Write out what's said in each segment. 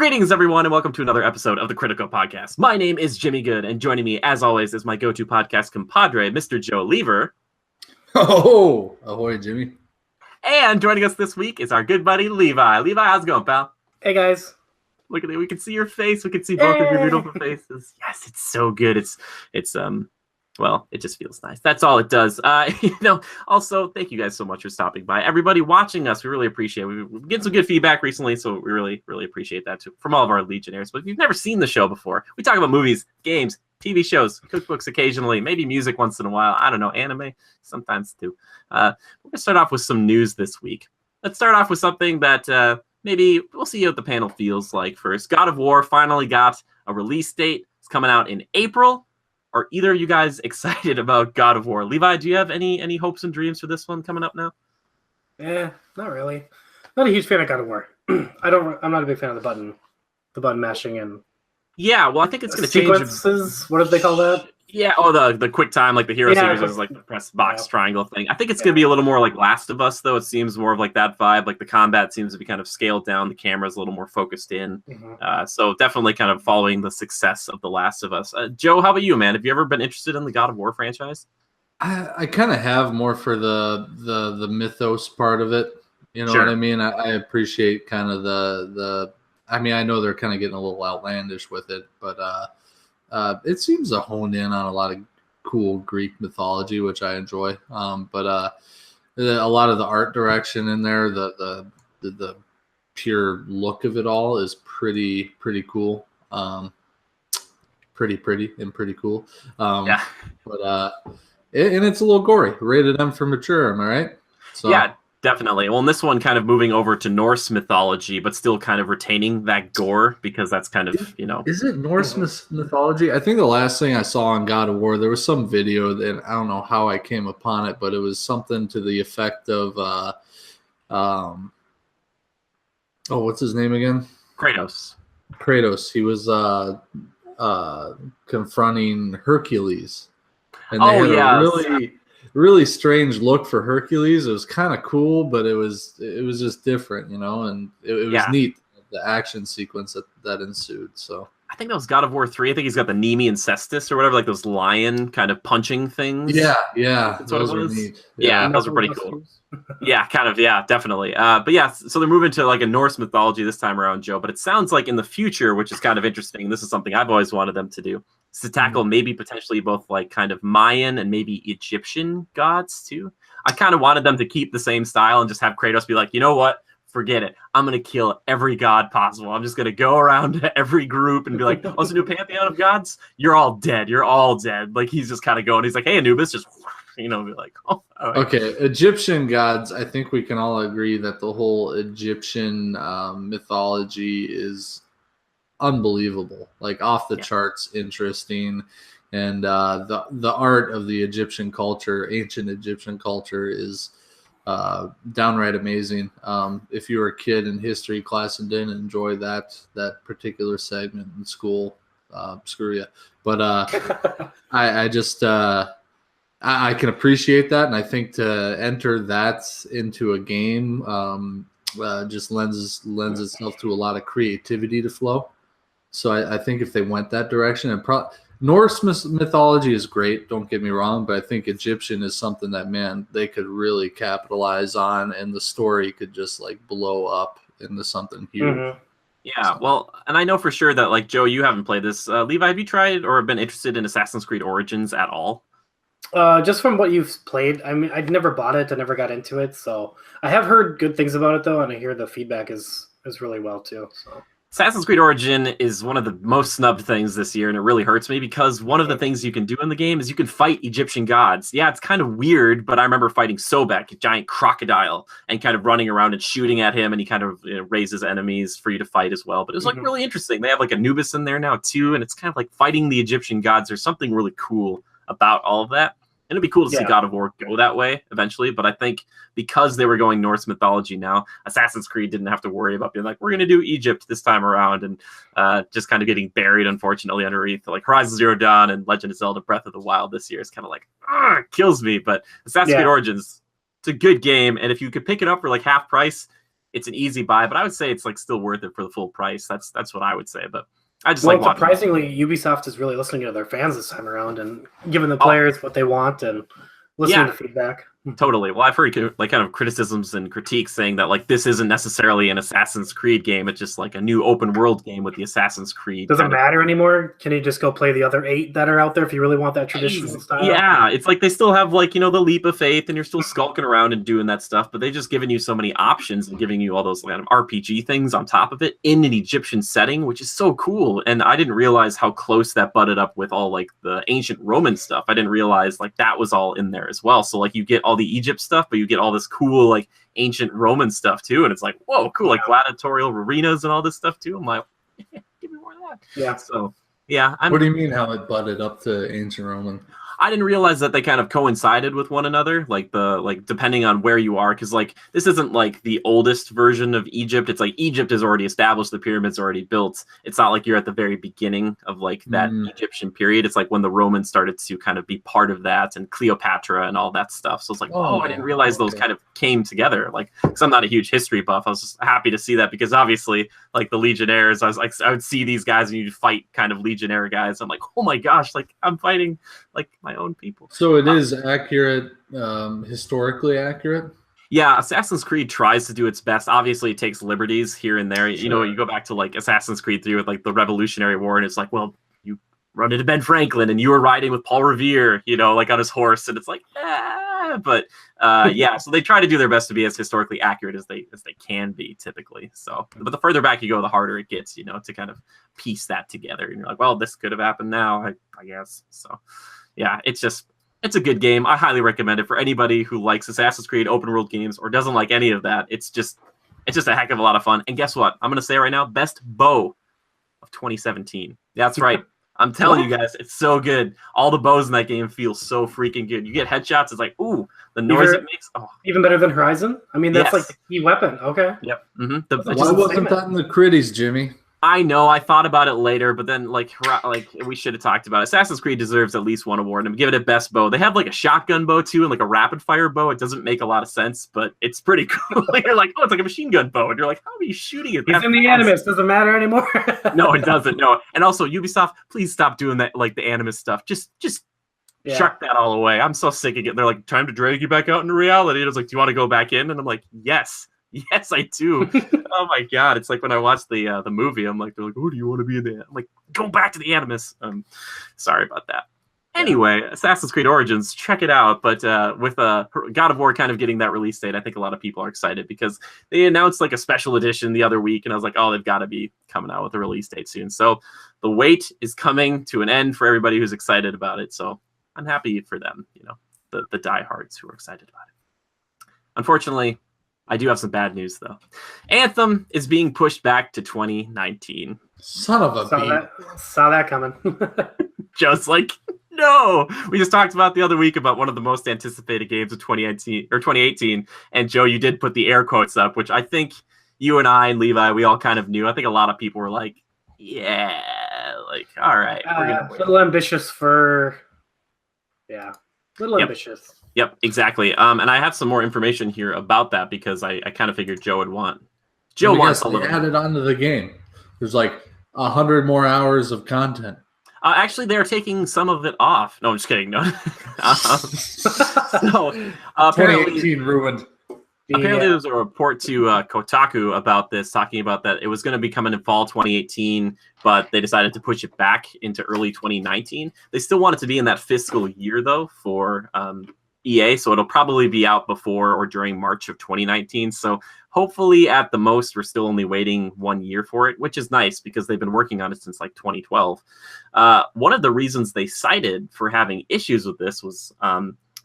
Greetings, everyone, and welcome to another episode of the Critical Podcast. My name is Jimmy Good, and joining me, as always, is my go-to podcast compadre, Mr. Joe Lever. Oh, ahoy, Jimmy. And joining us this week is our good buddy, Levi. Levi, how's it going, pal? Hey, guys. Look at it. We can see your face. We can see both of your beautiful faces. Yes, it's so good. Well, it just feels nice. That's all it does. Also, thank you guys so much for stopping by. Everybody watching us, we really appreciate it. We've getting some good feedback recently, so we really, really appreciate that too, from all of our Legionnaires. But if you've never seen the show before, we talk about movies, games, TV shows, cookbooks occasionally, maybe music once in a while. I don't know, anime sometimes too. We're going to start off with some news this week. Let's start off with something that maybe we'll see what the panel feels like first. God of War finally got a release date. It's coming out in April. Are either of you guys excited about God of War? Levi, do you have any hopes and dreams for this one coming up now? Not really. Not a huge fan of God of War. I'm not a big fan of the button mashing and yeah. Well, I think it's going to change. Sequences. What do they call that? Yeah. Oh, the quick time, like the hero sequences, is like the press box triangle thing. I think it's going to be a little more like Last of Us, though. It seems more of like that vibe. Like the combat seems to be kind of scaled down. The camera's a little more focused in. Mm-hmm. So definitely kind of following the success of The Last of Us. Joe, how about you, man? Have you ever been interested in the God of War franchise? I kind of have more for the mythos part of it. You know what I mean? I appreciate kind of the. I mean, I know they're kind of getting a little outlandish with it, but it seems to hone in on a lot of cool Greek mythology, which I enjoy. But a lot of the art direction in there, the pure look of it all is pretty cool. Pretty cool. Yeah. But and it's a little gory. Rated M for mature. Am I right? So, yeah. Definitely. Well, in this one, kind of moving over to Norse mythology, but still kind of retaining that gore because that's kind of, Is it Norse mythology? I think the last thing I saw on God of War, there was some video that I don't know how I came upon it, but it was something to the effect of, what's his name again? Kratos. He was confronting Hercules, and they had a really strange look for Hercules. It was kind of cool, but it was just different, and it was neat, the action sequence that ensued. So I think that was God of War 3. I think he's got the Nemean Cestus or whatever, like those lion kind of punching things. Yeah. That's what it was. Neat. Yeah, those were pretty cool. Yeah, kind of, yeah, definitely. But yeah, so they're moving to like a Norse mythology this time around, Joe. But it sounds like in the future, which is kind of interesting, this is something I've always wanted them to do, is to tackle maybe potentially both like kind of Mayan and maybe Egyptian gods too. I kind of wanted them to keep the same style and just have Kratos be like, you know what? Forget it. I'm going to kill every god possible. I'm just going to go around to every group and be like, oh, it's a new pantheon of gods? You're all dead. You're all dead. Like, he's just kind of going. He's like, hey, Anubis, just, be like, oh. All right. Okay, Egyptian gods, I think we can all agree that the whole Egyptian mythology is unbelievable. Like, off the charts interesting. And the art of the Egyptian culture, ancient Egyptian culture, is downright amazing. If you were a kid in history class and didn't enjoy that particular segment in school, screw you. But I just I can appreciate that, and I think to enter that into a game just lends itself to a lot of creativity to flow. So I think if they went that direction, and Norse mythology is great, don't get me wrong, but I think Egyptian is something that, man, they could really capitalize on, and the story could just like blow up into something huge. Mm-hmm. Yeah, well, and I know for sure that, like, Joe, you haven't played this. Levi, have you tried or been interested in Assassin's Creed Origins at all? Just from what you've played, I mean, I'd never bought it. I never got into it, so I have heard good things about it, though, and I hear the feedback is really well, too, so... Assassin's Creed Origin is one of the most snubbed things this year, and it really hurts me because one of the things you can do in the game is you can fight Egyptian gods. Yeah, it's kind of weird, but I remember fighting Sobek, a giant crocodile, and kind of running around and shooting at him, and he kind of raises enemies for you to fight as well. But it was like really interesting. They have like Anubis in there now too, and it's kind of like fighting the Egyptian gods. There's something really cool about all of that. And it'd be cool to see God of War go that way eventually, but I think because they were going Norse mythology now, Assassin's Creed didn't have to worry about being like, we're going to do Egypt this time around, and just kind of getting buried, unfortunately, underneath like Horizon Zero Dawn and Legend of Zelda Breath of the Wild this year is kind of like, it kills me. But Assassin's Creed Origins, it's a good game, and if you could pick it up for like half price, it's an easy buy, but I would say it's like still worth it for the full price. That's what I would say. But I just Well, like watching. surprisingly, Ubisoft is really listening to their fans this time around and giving the players what they want and listening to feedback. Totally. Well, I've heard like kind of criticisms and critiques saying that like this isn't necessarily an Assassin's Creed game. It's just like a new open world game with the Assassin's Creed. Doesn't matter anymore. Can you just go play the other 8 that are out there if you really want that traditional style? Yeah, it's like they still have like the leap of faith, and you're still skulking around and doing that stuff, but they just giving you so many options and giving you all those kind of RPG things on top of it in an Egyptian setting, which is so cool. And I didn't realize how close that butted up with all like the ancient Roman stuff. I didn't realize like that was all in there as well. So like you get all the Egypt stuff, but you get all this cool like ancient Roman stuff too, and it's like whoa, cool, like gladiatorial arenas and all this stuff too. I'm like, give me more of that. Yeah. So yeah. What do you mean how it butted up to ancient Roman? I didn't realize that they kind of coincided with one another, like depending on where you are, because like this isn't like the oldest version of Egypt. It's like Egypt is already established, the pyramids are already built. It's not like you're at the very beginning of like that Egyptian period. It's like when the Romans started to kind of be part of that, and Cleopatra and all that stuff. So it's like, I didn't realize those kind of came together. Like, because I'm not a huge history buff, I was just happy to see that, because obviously like the Legionnaires, I was like, I would see these guys and you fight kind of Legionnaire guys. I'm like, oh my gosh, like I'm fighting like my own people. So it is accurate, historically accurate. Yeah, Assassin's Creed tries to do its best. Obviously, it takes liberties here and there. Sure. You go back to like Assassin's Creed 3 with like the Revolutionary War, and it's like, well, you run into Ben Franklin and you were riding with Paul Revere, like on his horse, and it's like, but yeah. So they try to do their best to be as historically accurate as they can be, typically. So, but the further back you go, the harder it gets, to kind of piece that together. And you're like, well, this could have happened now, I guess. So. Yeah, it's a good game. I highly recommend it for anybody who likes Assassin's Creed open world games or doesn't like any of that. It's just a heck of a lot of fun. And guess what? I'm going to say right now, best bow of 2017. That's right. I'm telling you guys, it's so good. All the bows in that game feel so freaking good. You get headshots, it's like, ooh, the noise it makes. Oh. Even better than Horizon? I mean, that's like the key weapon. Okay. Yep. Mm-hmm. Why wasn't that in the critties, Jimmy? I know. I thought about it later, but then like we should have talked about it. Assassin's Creed deserves at least one award, and give it a best bow. They have like a shotgun bow too, and like a rapid fire bow. It doesn't make a lot of sense, but it's pretty cool. You're like, oh, it's like a machine gun bow, and you're like, how are you shooting it? He's in the Animus. Doesn't matter anymore. No, it doesn't. No, and also Ubisoft, please stop doing that, like the Animus stuff. Just chuck that all away. I'm so sick of it. They're like, time to drag you back out into reality. And it's like, do you want to go back in? And I'm like, yes. Yes, I do. Oh my god, it's like when I watched the movie, I'm like, they're like, oh, do you want to be in there? I'm like, go back to the Animus. Sorry about that. Anyway, Assassin's Creed Origins, check it out. But with God of War kind of getting that release date, I think a lot of people are excited because they announced like a special edition the other week, and I was like, oh, they've got to be coming out with a release date soon. So the wait is coming to an end for everybody who's excited about it. So I'm happy for them, the diehards who are excited about it. Unfortunately, I do have some bad news, though. Anthem is being pushed back to 2019. Son of a beat. Saw that coming. Just like, no. We just talked about the other week about one of the most anticipated games of 2018. And Joe, you did put the air quotes up, which I think you and I and Levi, we all kind of knew. I think a lot of people were like, yeah, like, all right. We're gonna wait. A little ambitious for... Yeah, a little ambitious. Yep, exactly. And I have some more information here about that because I kind of figured Joe would want. Joe wants a little. Added onto the game. There's like 100 more hours of content. Actually, they're taking some of it off. No, I'm just kidding. No. So apparently, 2018 ruined. Apparently, there was a report to Kotaku about this, talking about that it was going to be coming in fall 2018, but they decided to push it back into early 2019. They still want it to be in that fiscal year, though, for EA, so it'll probably be out before or during March of 2019. So hopefully, at the most, we're still only waiting 1 year for it, which is nice because they've been working on it since like 2012. One of the reasons they cited for having issues with this was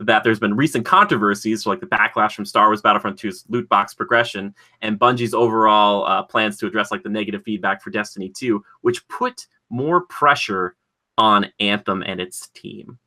that there's been recent controversies, like the backlash from Star Wars Battlefront 2's loot box progression and Bungie's overall plans to address like the negative feedback for Destiny 2, which put more pressure on Anthem and its team.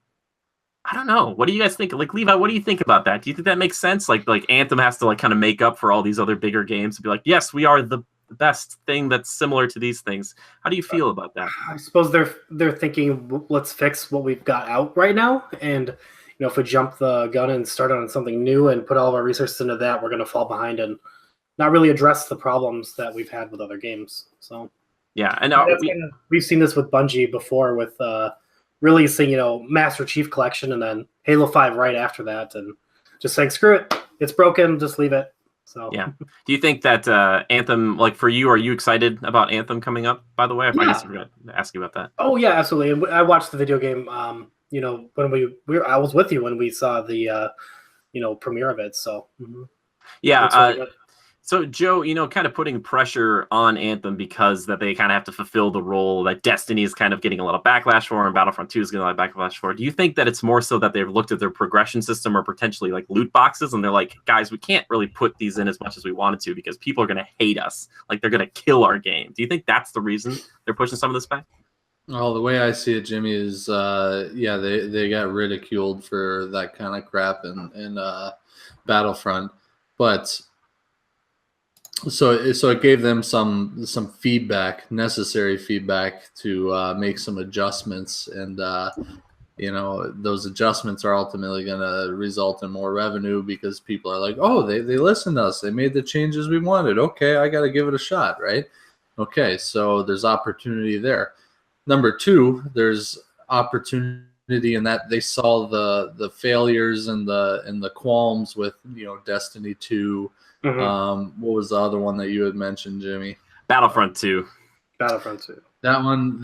I don't know. What do you guys think? Like, Levi, what do you think about that? Do you think that makes sense? Like Anthem has to like kind of make up for all these other bigger games and be like, yes, we are the best thing that's similar to these things. How do you feel about that? I suppose they're thinking, let's fix what we've got out right now, and if we jump the gun and start on something new and put all of our resources into that, we're going to fall behind and not really address the problems that we've had with other games. So yeah, and we've seen this with Bungie before with releasing, Master Chief Collection and then Halo 5 right after that, and just saying, screw it, it's broken, just leave it. So yeah. Do you think that Anthem, like for you, are you excited about Anthem coming up? By the way, I guess we're gonna ask you about that. Oh yeah, absolutely. I watched the video game. When I was with you when we saw the premiere of it. So yeah. So, Joe, kind of putting pressure on Anthem because that they kind of have to fulfill the role that Destiny is kind of getting a lot of backlash for and Battlefront 2 is getting a lot of backlash for. Do you think that it's more so that they've looked at their progression system or potentially like loot boxes and they're like, guys, we can't really put these in as much as we wanted to because people are going to hate us. Like they're going to kill our game. Do you think that's the reason they're pushing some of this back? Well, the way I see it, Jimmy, is they got ridiculed for that kind of crap in Battlefront, but so it gave them some feedback, necessary feedback to make some adjustments, and those adjustments are ultimately going to result in more revenue because people are like, oh, they listened to us, they made the changes we wanted. Okay, I got to give it a shot, right? Okay, so there's opportunity there. Number two, there's opportunity in that they saw the failures and the qualms with Destiny 2. What was the other one that you had mentioned, Jimmy? Battlefront 2. That one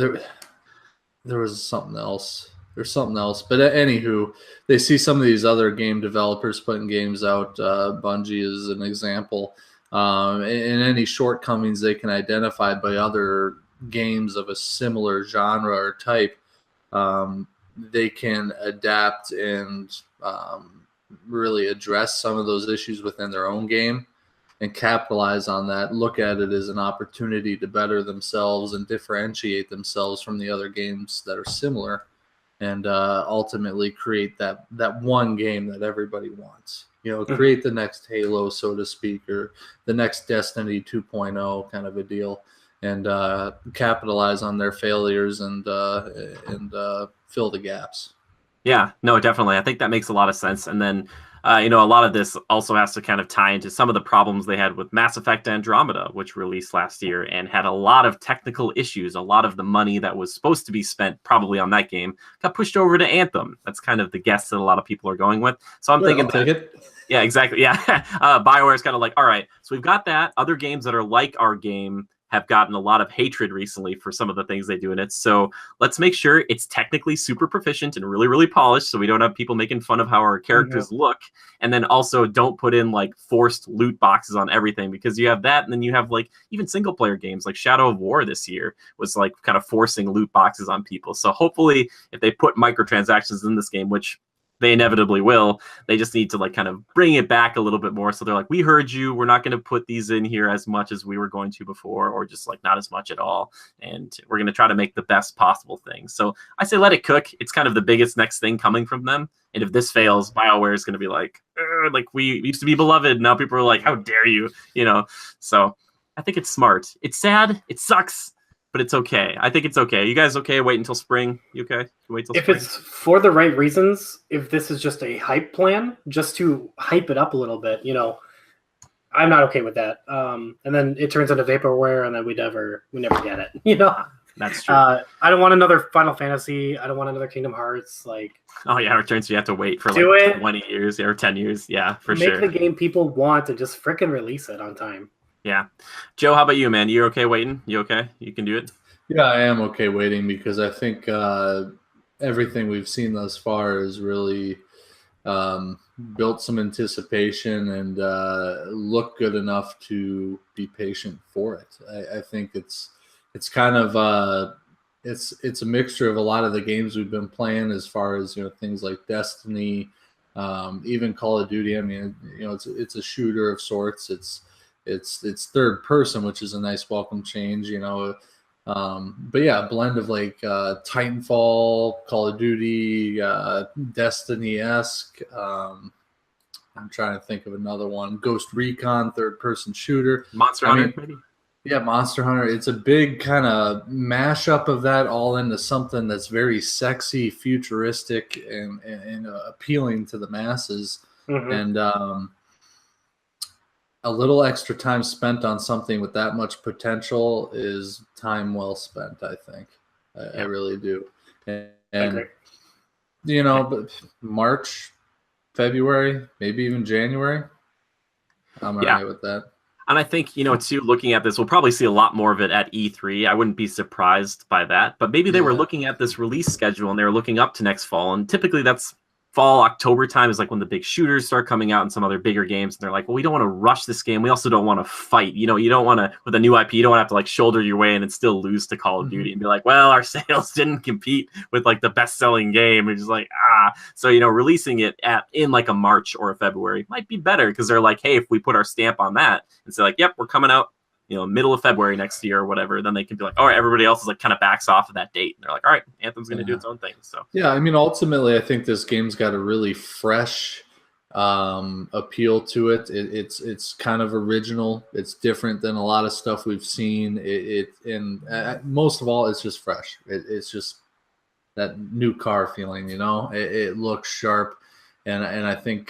there was something else. There's something else, but anywho, they see some of these other game developers putting games out. Bungie is an example. And any shortcomings they can identify by other games of a similar genre or type, they can adapt and really address some of those issues within their own game and capitalize on that, look at it as an opportunity to better themselves and differentiate themselves from the other games that are similar, and ultimately create that one game that everybody wants. Create the next Halo, so to speak, or the next Destiny 2.0 kind of a deal, and capitalize on their failures and fill the gaps. Yeah, no, definitely. I think that makes a lot of sense. And then, a lot of this also has to kind of tie into some of the problems they had with Mass Effect Andromeda, which released last year and had a lot of technical issues. A lot of the money that was supposed to be spent probably on that game got pushed over to Anthem. That's kind of the guess that a lot of people are going with. So I'm thinking take it. Yeah, exactly. Yeah. BioWare's kind of like, all right, so we've got that. Other games that are like our game have gotten a lot of hatred recently for some of the things they do in it. So let's make sure it's technically super proficient and really, really polished so we don't have people making fun of how our characters look. And then also don't put in like forced loot boxes on everything, because you have that. And then you have like even single player games like Shadow of War this year was like kind of forcing loot boxes on people. So hopefully if they put microtransactions in this game, which they inevitably will, they just need to like kind of bring it back a little bit more. So they're like, we heard you. We're not going to put these in here as much as we were going to before, or just like not as much at all. And we're going to try to make the best possible thing. So I say let it cook. It's kind of the biggest next thing coming from them. And if this fails, BioWare is going to be like we used to be beloved. Now people are like, how dare you? So I think it's smart. It's sad. It sucks. But it's okay. I think it's okay. You guys okay? Wait until spring. You okay? Wait till spring. If it's for the right reasons, if this is just a hype plan, just to hype it up a little bit, I'm not okay with that. And then it turns into vaporware, and then we never get it. That's true. I don't want another Final Fantasy. I don't want another Kingdom Hearts. Oh yeah, returns. You have to wait for like 20 years or 10 years. Yeah, for sure. Make the game people want and just frickin' release it on time. Yeah. Joe, how about you, man? You okay waiting? You okay? You can do it? Yeah, I am okay waiting, because I think everything we've seen thus far has really built some anticipation and look good enough to be patient for it. I think it's kind of it's a mixture of a lot of the games we've been playing, as far as things like Destiny, even Call of Duty. I mean, it's a shooter of sorts. It's third person, which is a nice welcome change, but yeah, a blend of like Titanfall, Call of Duty, Destiny-esque. I'm trying to think of another one. Ghost Recon, third person shooter. Monster Hunter, maybe? Yeah, Monster Hunter. It's a big kind of mashup of that all into something that's very sexy, futuristic, and appealing to the masses. And a little extra time spent on something with that much potential is time well spent. I think I really do, and but March, February, maybe even January, I'm all right with that. And I think, too, looking at this, we'll probably see a lot more of it at E3. I wouldn't be surprised by that. But maybe they were looking at this release schedule and they were looking up to next fall. And typically that's fall, October time is like when the big shooters start coming out and some other bigger games. And they're like, well, we don't want to rush this game. We also don't want to fight. You don't want to, with a new IP, you don't want to have to like shoulder your way in and still lose to Call of Duty and be like, well, our sales didn't compete with like the best-selling game. It's just like, So, releasing it in like a March or a February might be better because they're like, hey, if we put our stamp on that and say like, yep, we're coming out, middle of February next year or whatever, then they can be like, all right, everybody else is like kind of backs off of that date. And they're like, all right, Anthem's going to do its own thing. So yeah, I mean, ultimately, I think this game's got a really fresh appeal to it. It's kind of original. It's different than a lot of stuff we've seen. And most of all, it's just fresh. It's just that new car feeling. It looks sharp. And I think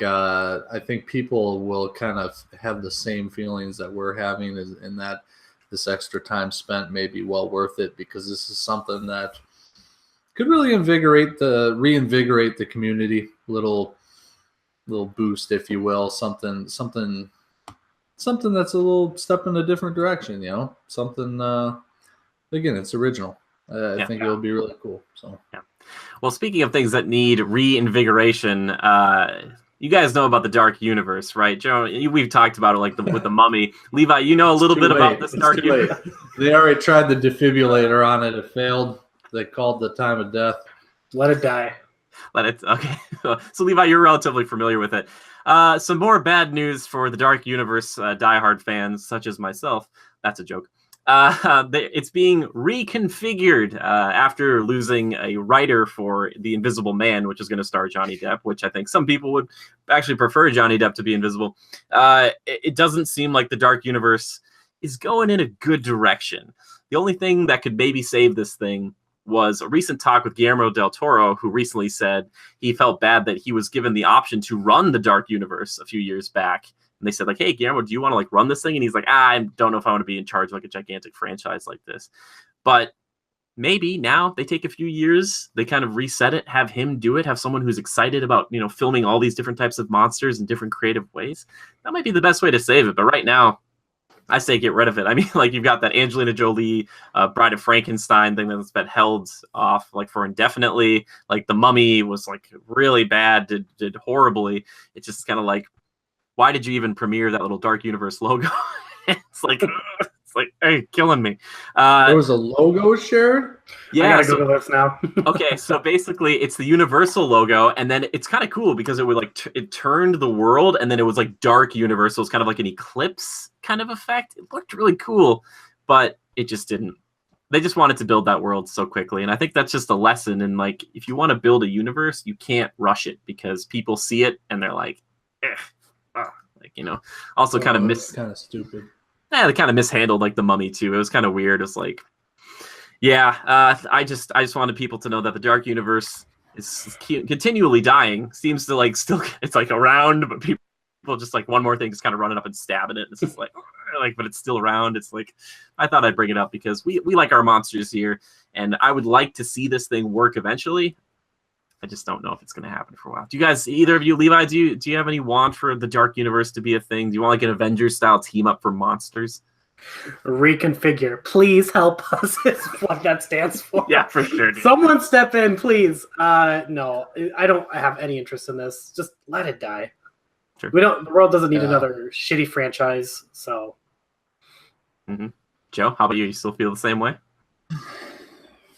people will kind of have the same feelings that we're having, in that this extra time spent may be well worth it, because this is something that could really reinvigorate the community. Little boost, if you will, something that's a little step in a different direction. Something. Again, it's original. I think it'll be really cool. So yeah. Well, speaking of things that need reinvigoration, you guys know about the Dark Universe, right, Joe? We've talked about it with the Mummy. Levi, you know a little bit about this Dark Universe. They already tried the defibrillator on it. It failed. They called the time of death. Let it die. Okay. So Levi, you're relatively familiar with it. Some more bad news for the Dark Universe diehard fans, such as myself. That's a joke. It's being reconfigured after losing a writer for The Invisible Man, which is going to star Johnny Depp, which I think some people would actually prefer Johnny Depp to be invisible. It doesn't seem like the Dark Universe is going in a good direction. The only thing that could maybe save this thing was a recent talk with Guillermo del Toro, who recently said he felt bad that he was given the option to run the Dark Universe a few years back. And they said, like, hey, Guillermo, do you want to run this thing? And he's like, I don't know if I want to be in charge of a gigantic franchise like this. But maybe now they take a few years, they kind of reset it, have him do it, have someone who's excited about, filming all these different types of monsters in different creative ways. That might be the best way to save it. But right now, I say get rid of it. I mean, you've got that Angelina Jolie Bride of Frankenstein thing that's been held off for indefinitely. The Mummy was really bad, did horribly. It's just kind of why did you even premiere that little Dark Universe logo? It's hey, killing me. There was a logo shared? Yeah. I gotta go to this now. Okay, so basically it's the Universal logo, and then it's kind of cool because it would it turned the world, and then it was Dark Universe, so it's kind of like an eclipse kind of effect. It looked really cool, but it just didn't. They just wanted to build that world so quickly, and I think that's just a lesson in if you want to build a universe, you can't rush it, because people see it and they're like, also kind of stupid. Yeah, they kind of mishandled the Mummy too. It was kind of weird. It's I just wanted people to know that the Dark Universe is continually dying. Seems to still, it's around, but people just one more thing, just kind of running up and stabbing it. It's just but it's still around. It's I thought I'd bring it up because we like our monsters here, and I would like to see this thing work eventually. I just don't know if it's going to happen for a while. Do you guys, either of you, Levi, do you have any want for the Dark Universe to be a thing? Do you want an Avengers style team up for monsters? Reconfigure. Please help us is what that stands for. Yeah, for sure. Dude. Someone step in, please. No, I don't have any interest in this. Just let it die. Sure. The world doesn't need another shitty franchise, so. Mm-hmm. Joe, how about you? You still feel the same way?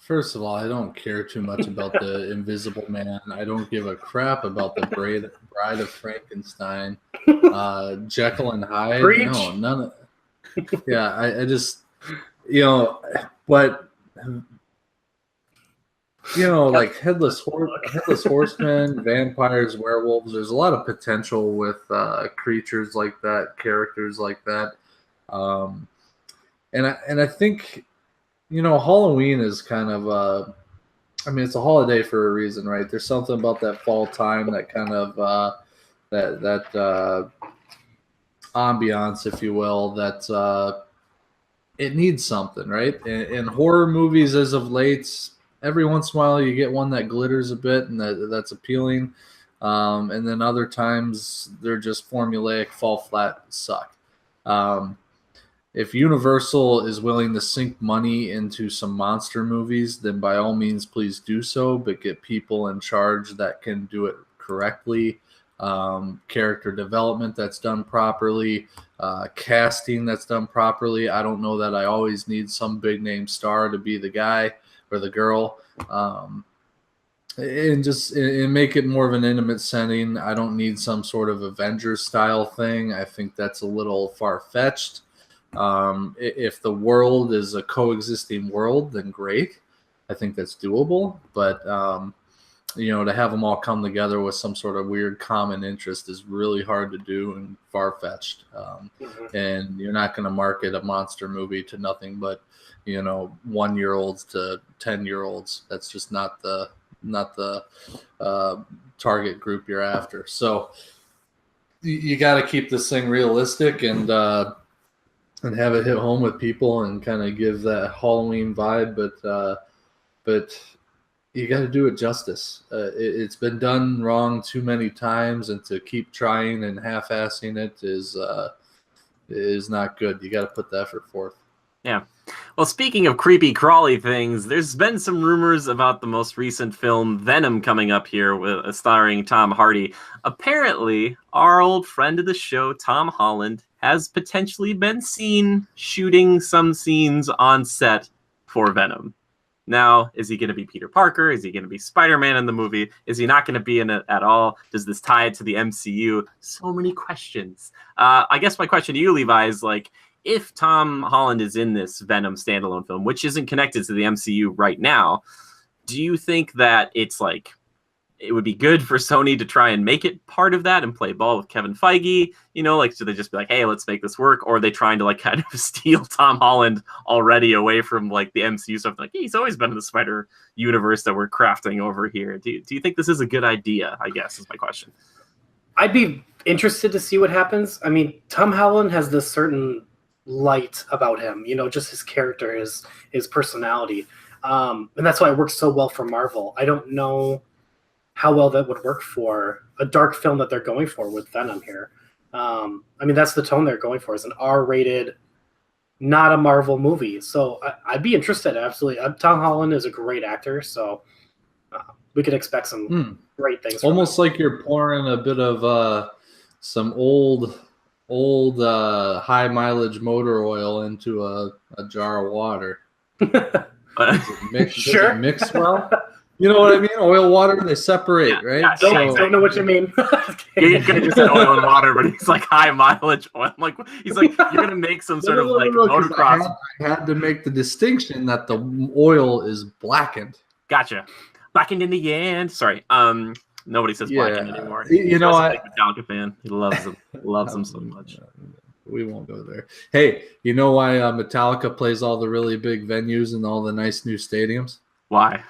First of all, I don't care too much about the Invisible Man. I don't give a crap about the Bride of Frankenstein. Jekyll and Hyde. Preach. No, none of. Yeah, I just, but headless horsemen, vampires, werewolves. There's a lot of potential with creatures like that, characters like that, and I think. Halloween is kind of, it's a holiday for a reason, right? There's something about that fall time that kind of, ambiance, if you will, that it needs something, right? In horror movies, as of late, every once in a while you get one that glitters a bit and that's appealing, and then other times they're just formulaic, fall flat, suck. Um, if Universal is willing to sink money into some monster movies, then by all means, please do so, but get people in charge that can do it correctly. Character development that's done properly, casting that's done properly. I don't know that I always need some big name star to be the guy or the girl. And make it more of an intimate setting. I don't need some sort of Avengers style thing. I think that's a little far fetched. If the world is a coexisting world, then great. I think that's doable. But to have them all come together with some sort of weird common interest is really hard to do and far fetched. And you're not going to market a monster movie to nothing but 1-year-olds to 10-year-olds. That's just not the target group you're after. So you got to keep this thing realistic and have it hit home with people and kind of give that Halloween vibe, but you got to do it justice. It's been done wrong too many times, and to keep trying and half-assing it is not good. You got to put the effort forth. Yeah. Well, speaking of creepy crawly things, there's been some rumors about the most recent film Venom coming up here with starring Tom Hardy. Apparently, our old friend of the show, Tom Holland, has potentially been seen shooting some scenes on set for Venom. Now, is he going to be Peter Parker? Is he going to be Spider-Man in the movie? Is he not going to be in it at all? Does this tie it to the MCU? So many questions. I guess my question to you, Levi, is if Tom Holland is in this Venom standalone film, which isn't connected to the MCU right now, do you think that it would be good for Sony to try and make it part of that and play ball with Kevin Feige? Should they just be hey, let's make this work? Or are they trying to kind of steal Tom Holland already away from the MCU stuff? He's always been in the Spider universe that we're crafting over here. Do you think this is a good idea? I guess is my question. I'd be interested to see what happens. I mean, Tom Holland has this certain light about him, just his character, his personality. And that's why it works so well for Marvel. I don't know how well that would work for a dark film that they're going for with Venom here. I mean, that's the tone they're going for, is an R-rated, not a Marvel movie. So I'd be interested, absolutely. Tom Holland is a great actor, so we could expect some great things. Almost like you're pouring a bit of some old high mileage motor oil into a jar of water. Does it mix well? You know what I mean? Oil, water, they separate, right? Yeah, don't know what you mean. You just said oil and water, but he's high mileage oil. He's you're gonna make some sort of motocross. I had to make the distinction that the oil is blackened. Gotcha. Blackened in the end. Sorry. Nobody says blackened anymore. I'm a Metallica fan. He loves them. Loves them so much. We won't go there. Hey, you know why Metallica plays all the really big venues and all the nice new stadiums? Why?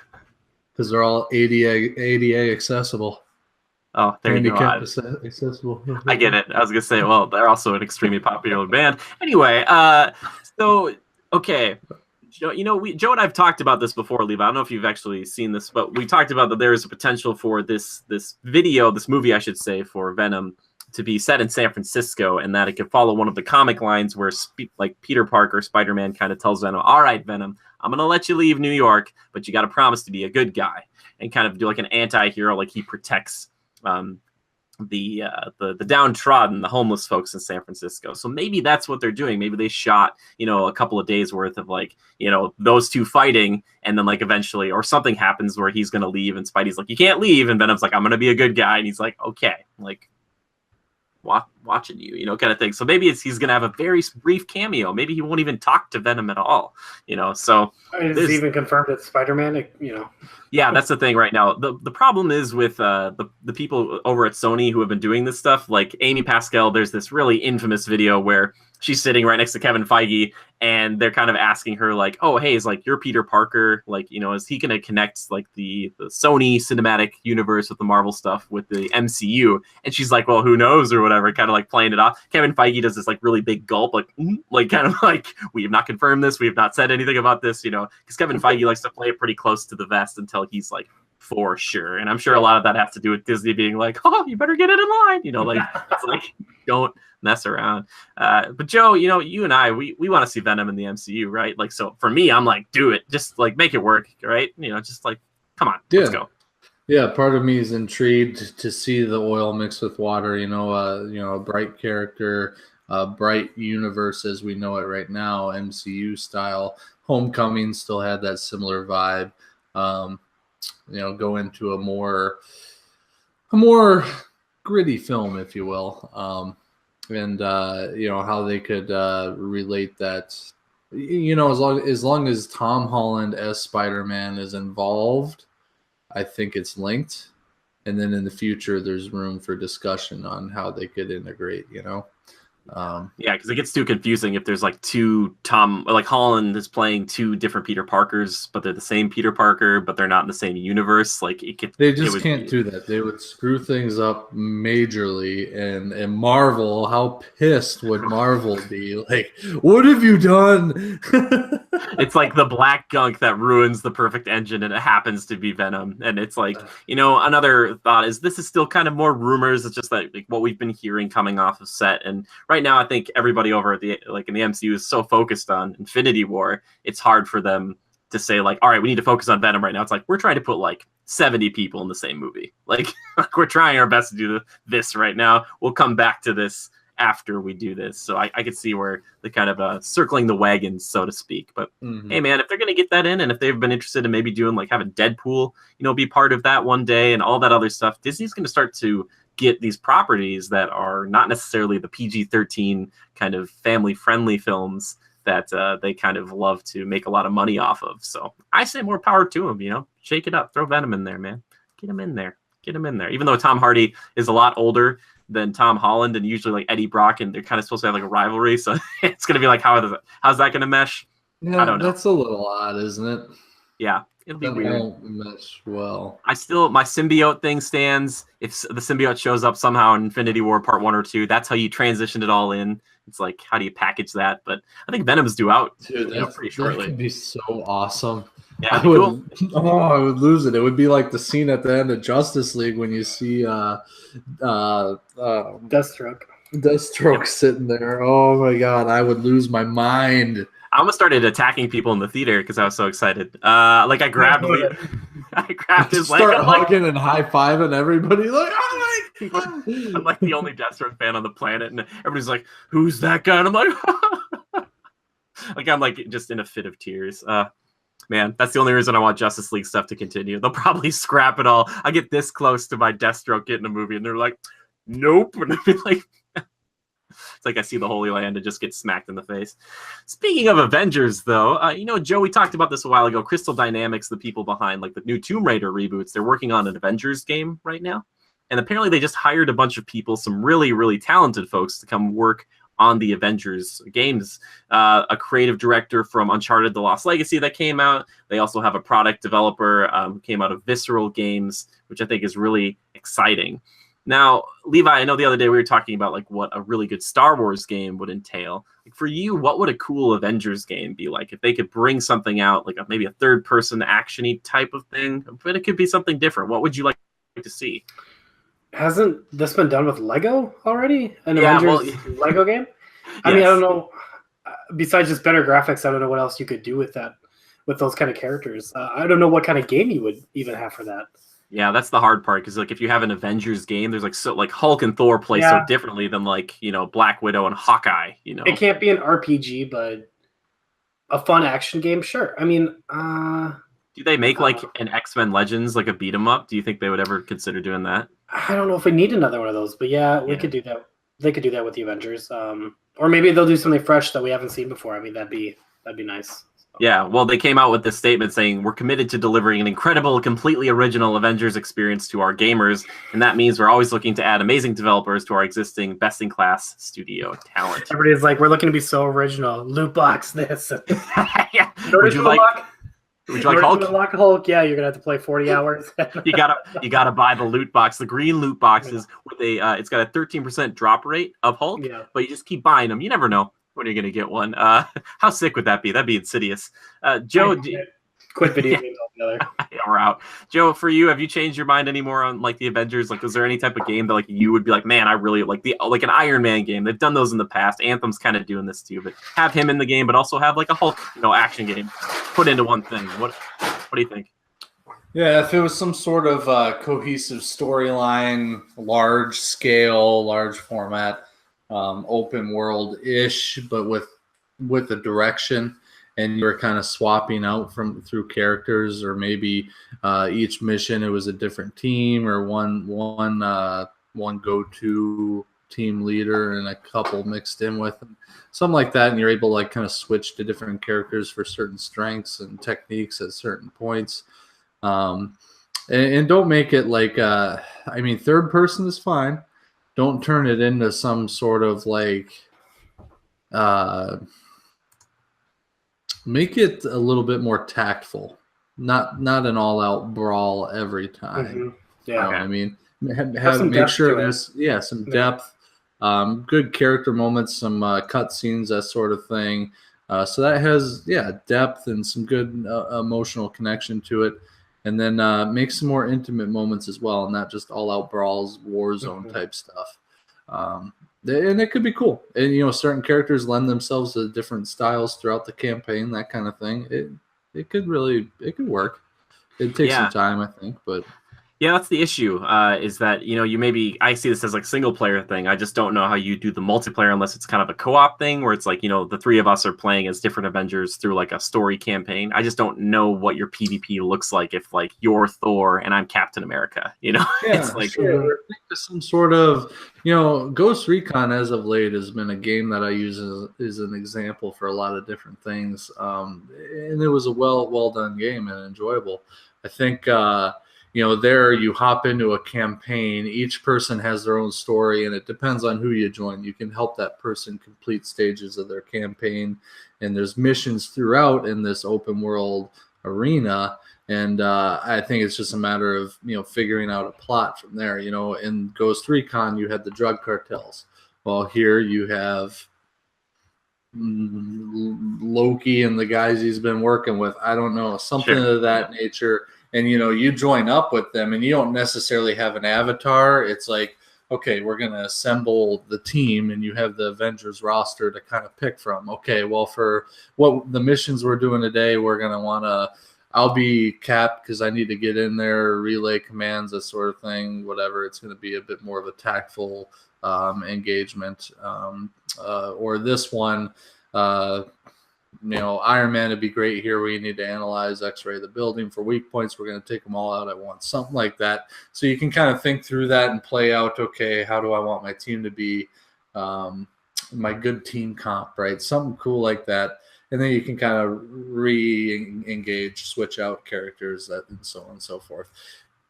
Because they're all ADA accessible. Oh, there you go. Accessible. I get it. I was gonna say, well, they're also an extremely popular band. Anyway, so okay. Joe and I've talked about this before, Levi. I don't know if you've actually seen this, but we talked about that there is a potential for this movie, I should say, for Venom to be set in San Francisco, and that it could follow one of the comic lines where Peter Parker, Spider-Man, kind of tells Venom, all right, Venom, I'm going to let you leave New York, but you got to promise to be a good guy, and kind of do an anti-hero, he protects the downtrodden, the homeless folks in San Francisco. So maybe that's what they're doing. Maybe they shot, a couple of days worth of those two fighting, and then eventually, or something happens where he's going to leave and Spidey's you can't leave. And Venom's I'm going to be a good guy. And he's okay, watching you, kind of thing. So maybe he's going to have a very brief cameo. Maybe he won't even talk to Venom at all, so. It's even confirmed it's Spider-Man, Yeah, that's the thing right now. The problem is with the people over at Sony who have been doing this stuff, like Amy Pascal, there's this really infamous video where she's sitting right next to Kevin Feige, and they're kind of asking her like, "Oh, hey, is like you're Peter Parker? Like, is he gonna connect like the Sony cinematic universe with the Marvel stuff with the MCU?" And she's like, "Well, who knows?" or whatever, kind of like playing it off. Kevin Feige does this like really big gulp, like kind of like, "We have not confirmed this. We have not said anything about this," because Kevin Feige likes to play it pretty close to the vest until he's like, for sure. And I'm sure a lot of that has to do with Disney being like, "Oh, you better get it in line," like it's like, don't mess around. But Joe, you and I, we want to see Venom in the MCU, right? Like, so for me, I'm like, do it, just like make it work, right? Just like, come on, let's go. Yeah, part of me is intrigued to see the oil mixed with water. A bright character, a bright universe as we know it right now, MCU style. Homecoming still had that similar vibe. Go into a more gritty film, if you will. And how they could relate that. As long as Tom Holland as Spider-Man is involved, I think it's linked. And then in the future, there's room for discussion on how they could integrate. Yeah, because it gets too confusing if there's like two Holland is playing two different Peter Parkers, but they're the same Peter Parker, but they're not in the same universe. Like they just can't do that. They would screw things up majorly, and Marvel, how pissed would Marvel be? Like, what have you done? It's like the black gunk that ruins the perfect engine, and it happens to be Venom. And it's like, another thought is this is still kind of more rumors. It's just like what we've been hearing coming off of set. And right now, I think everybody over at in the MCU is so focused on Infinity War, it's hard for them to say like, all right, we need to focus on Venom right now. It's like we're trying to put like 70 people in the same movie. Like we're trying our best to do this right now. We'll come back to this after we do this. So I could see where they're kind of circling the wagons, so to speak. But hey, man, if they're going to get that in, and if they've been interested in maybe doing like having Deadpool, be part of that one day and all that other stuff, Disney's going to start to get these properties that are not necessarily the PG-13 kind of family-friendly films that they kind of love to make a lot of money off of. So I say more power to them, shake it up, throw Venom in there, man. Get him in there. Even though Tom Hardy is a lot older than Tom Holland and usually like Eddie Brock, and they're kind of supposed to have like a rivalry. So it's going to be like, how's that going to mesh? Yeah, I don't know. That's a little odd, isn't it? Yeah. It'll be weird. Won't mesh well. My symbiote thing stands. If the symbiote shows up somehow in Infinity War Part 1 or 2, that's how you transition it all in. It's like, how do you package that? But I think Venom's due out pretty shortly. That could be so awesome. Yeah, I would lose it. It would be like the scene at the end of Justice League when you see Deathstroke sitting there. Oh my god, I would lose my mind. I almost started attacking people in the theater because I was so excited. I grabbed his leg. Start hugging and high fiving everybody. Like, I'm like the only Deathstroke fan on the planet, and everybody's like, "Who's that guy?" And I'm like, I'm like just in a fit of tears. Man, that's the only reason I want Justice League stuff to continue. They'll probably scrap it all. I get this close to my Deathstroke getting a movie, and they're like, "Nope," and I'd be like. It's like I see the Holy Land and just get smacked in the face. Speaking of Avengers, though, Joe, we talked about this a while ago. Crystal Dynamics, the people behind like the new Tomb Raider reboots, they're working on an Avengers game right now. And apparently they just hired a bunch of people, some really, really talented folks to come work on the Avengers games. A creative director from Uncharted: The Lost Legacy that came out. They also have a product developer who came out of Visceral Games, which I think is really exciting. Now, Levi, I know the other day we were talking about like what a really good Star Wars game would entail. Like for you, what would a cool Avengers game be like if they could bring something out, like maybe a third-person action-y type of thing, but it could be something different? What would you like to see? Hasn't this been done with Lego already? Avengers Lego game? I mean, I don't know. Besides just better graphics, I don't know what else you could do with that, with those kind of characters. I don't know what kind of game you would even have for that. Yeah, that's the hard part, because like if you have an Avengers game, there's like Hulk and Thor play so differently than like Black Widow and Hawkeye. It can't be an RPG, but a fun action game, sure. I mean, do they make like an X-Men Legends, like a beat 'em up? Do you think they would ever consider doing that? I don't know if we need another one of those, but we could do that. They could do that with the Avengers, or maybe they'll do something fresh that we haven't seen before. I mean, that'd be nice. Yeah, well, they came out with this statement saying, we're committed to delivering an incredible, completely original Avengers experience to our gamers, and that means we're always looking to add amazing developers to our existing best-in-class studio talent. Everybody's like, we're looking to be so original. Loot box this. Yeah. Would you like Hulk? Unlock Hulk? Yeah, you're gonna have to play 40 hours. You gotta buy the loot box. The green loot boxes with it's got a 13% drop rate of Hulk, but you just keep buying them. You never know when you're gonna get one. How sick would that be? That'd be insidious. Joe, quit video games altogether. Yeah, we're out. Joe, for you, have you changed your mind anymore on like the Avengers? Like, is there any type of game that like you would be like, man, I really like an Iron Man game? They've done those in the past. Anthem's kind of doing this too, but have him in the game, but also have like a Hulk, action game put into one thing. What do you think? Yeah, if it was some sort of cohesive storyline, large scale, large format, open world ish, but with a direction, and you were kind of swapping out through characters, or maybe each mission it was a different team, or one go-to team leader and a couple mixed in with them, something like that, and you're able to like kind of switch to different characters for certain strengths and techniques at certain points. And don't make it like third person is fine. Don't turn it into some sort of like make it a little bit more tactful, not an all-out brawl every time. Mm-hmm. Yeah, I mean, make sure there's some depth, good character moments, some cutscenes, that sort of thing. So that has depth and some good emotional connection to it, and then make some more intimate moments as well, and not just all-out brawls, war zone type stuff. And it could be cool. And certain characters lend themselves to different styles throughout the campaign, that kind of thing. It could work. It'd take some time, I think, but yeah, that's the issue. Is that I see this as like single player thing. I just don't know how you do the multiplayer unless it's kind of a co-op thing where it's like the three of us are playing as different Avengers through like a story campaign. I just don't know what your PvP looks like if like you're Thor and I'm Captain America. It's like sure. I think some sort of Ghost Recon as of late has been a game that I use as an example for a lot of different things. And it was a well done game and enjoyable. I think. There you hop into a campaign. Each person has their own story, and it depends on who you join. You can help that person complete stages of their campaign, and there's missions throughout in this open world arena. And I think it's just a matter of figuring out a plot from there. In Ghost Recon, you had the drug cartels. Well, here you have Loki and the guys he's been working with. I don't know, something of that nature. And, you join up with them, and you don't necessarily have an avatar. It's like, okay, we're going to assemble the team, and you have the Avengers roster to kind of pick from. Okay, well, for what the missions we're doing today, we're going to I'll be Cap because I need to get in there, relay commands, that sort of thing, whatever. It's going to be a bit more of a tactful engagement. Or this one, Iron Man would be great here. We need to analyze X-ray the building for weak points. We're going to take them all out at once, something like that. So you can kind of think through that and play out, okay, how do I want my team to be, my good team comp, right? Something cool like that. And then you can kind of re-engage, switch out characters, and so on and so forth.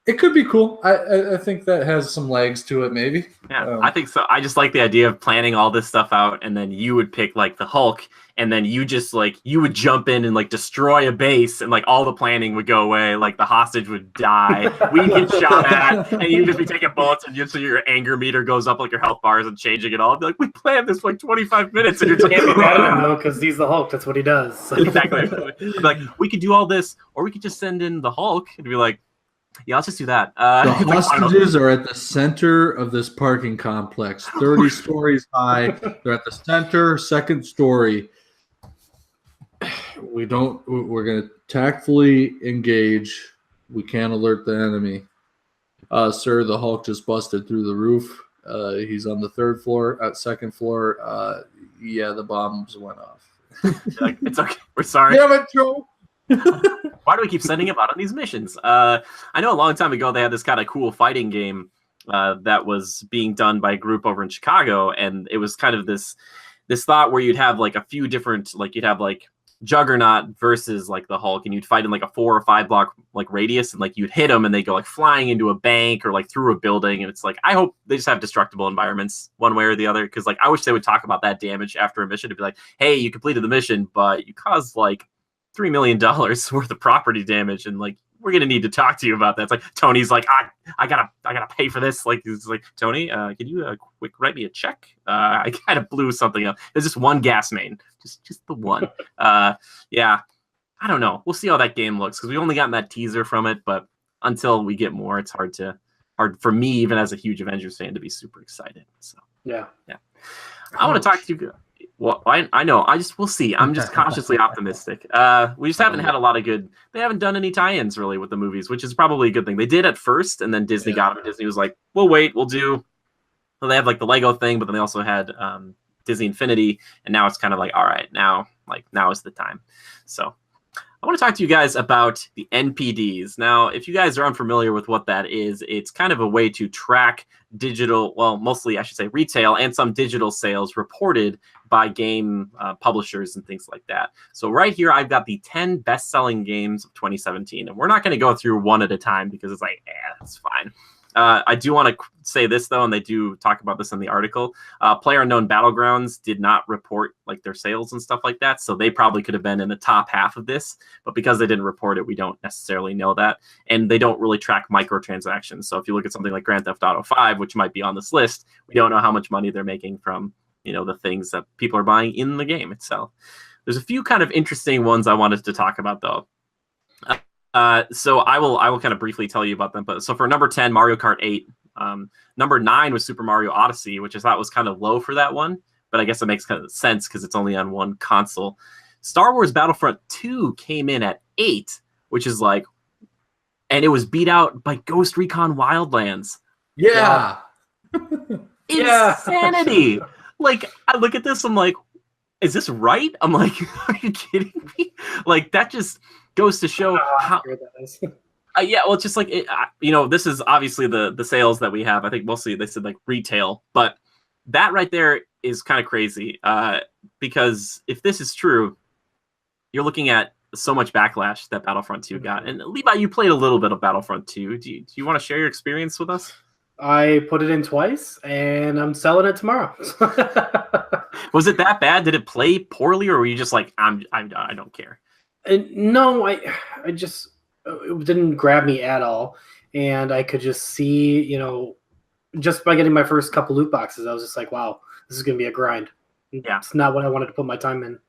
It could be cool. I think that has some legs to it, maybe. Yeah, I think so. I just like the idea of planning all this stuff out, and then you would pick like the Hulk, and then you just like you would jump in and like destroy a base, and like all the planning would go away. Like the hostage would die, we'd get shot at, and you'd just be taking bullets, and so your anger meter goes up, like your health bars, and changing it all. I'd be like, we planned this for like 25 minutes, and you're just can't be mad at him though, because he's the Hulk. That's what he does. Exactly. Like we could do all this, or we could just send in the Hulk and be like, yeah, let's just do that. The hostages are at the center of this parking complex, 30 stories high. They're at the center, second story. We're going to tactfully engage. We can't alert the enemy. Sir, the Hulk just busted through the roof. He's on the second floor. Yeah, the bombs went off. Like, it's okay. We're sorry. Damn it, Joe. Why do we keep sending him out on these missions? I know a long time ago they had this kind of cool fighting game that was being done by a group over in Chicago, and it was kind of this thought where you'd have like a few different, like you'd have like Juggernaut versus like the Hulk, and you'd fight in like a 4 or 5 block like radius, and like you'd hit them and they go like flying into a bank or like through a building. And it's like, I hope they just have destructible environments one way or the other, because like I wish they would talk about that damage after a mission to be like, hey, you completed the mission, but you caused like $3 million worth of property damage, and like we're gonna need to talk to you about that. It's like Tony's like, I gotta pay for this. Like it's like, Tony, can you quick write me a check? I kind of blew something up. There's just one gas main, just the one. Yeah, I don't know. We'll see how that game looks, because we only gotten that teaser from it. But until we get more, it's hard for me, even as a huge Avengers fan, to be super excited. So yeah. I want to talk to you. Well, I know. We'll see. I'm just cautiously optimistic. We just haven't had a lot of good. They haven't done any tie-ins really with the movies, which is probably a good thing. They did at first, and then Disney got them. And Disney was like, "We'll wait. We'll do." Well, they have like the Lego thing, but then they also had Disney Infinity, and now it's kind of like, all right, now is the time. So I want to talk to you guys about the NPDs. Now, if you guys are unfamiliar with what that is, it's kind of a way to track digital, well, mostly I should say retail and some digital sales reported by game publishers and things like that. So right here, I've got the 10 best-selling games of 2017, and we're not going to go through one at a time because it's like, that's fine. I do want to say this, though, and they do talk about this in the article. PlayerUnknown Battlegrounds did not report like their sales and stuff like that, so they probably could have been in the top half of this. But because they didn't report it, we don't necessarily know that. And they don't really track microtransactions. So if you look at something like Grand Theft Auto 5, which might be on this list, we don't know how much money they're making from, the things that people are buying in the game itself. There's a few kind of interesting ones I wanted to talk about, though. So I will kind of briefly tell you about them. But so for number 10, Mario Kart 8. Number 9 was Super Mario Odyssey, which I thought was kind of low for that one, but I guess it makes kind of sense because it's only on one console. Star Wars Battlefront 2 came in at 8, which is like, and it was beat out by Ghost Recon Wildlands. Yeah. Insanity. Like, I look at this, I'm like, is this right? I'm like, are you kidding me? Like, that just goes to show how. Yeah, well, it's just like this is obviously the sales that we have. I think mostly they said like retail, but that right there is kind of crazy because if this is true, you're looking at so much backlash that Battlefront 2 got. And Levi, you played a little bit of Battlefront 2. Do you want to share your experience with us? I put it in twice, and I'm selling it tomorrow. Was it that bad? Did it play poorly, or were you just like, I don't care? No, I just, it didn't grab me at all, and I could just see, just by getting my first couple loot boxes, I was just like, wow, this is gonna be a grind. Yeah, it's not what I wanted to put my time in.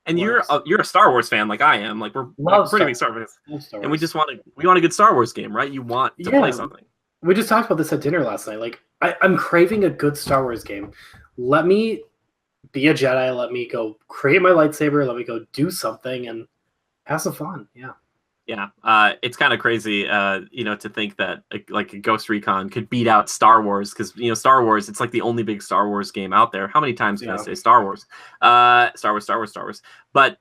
And you're a Star Wars fan like I am. Like we're pretty big Star Wars fans, and we want a good Star Wars game, right? You want to play something. We just talked about this at dinner last night. Like I'm craving a good Star Wars game. Let me be a Jedi. Let me go create my lightsaber. Let me go do something and have some fun. Yeah. Yeah. It's kind of crazy, to think that like a Ghost Recon could beat out Star Wars because, Star Wars, it's like the only big Star Wars game out there. How many times can I say Star Wars? Star Wars. But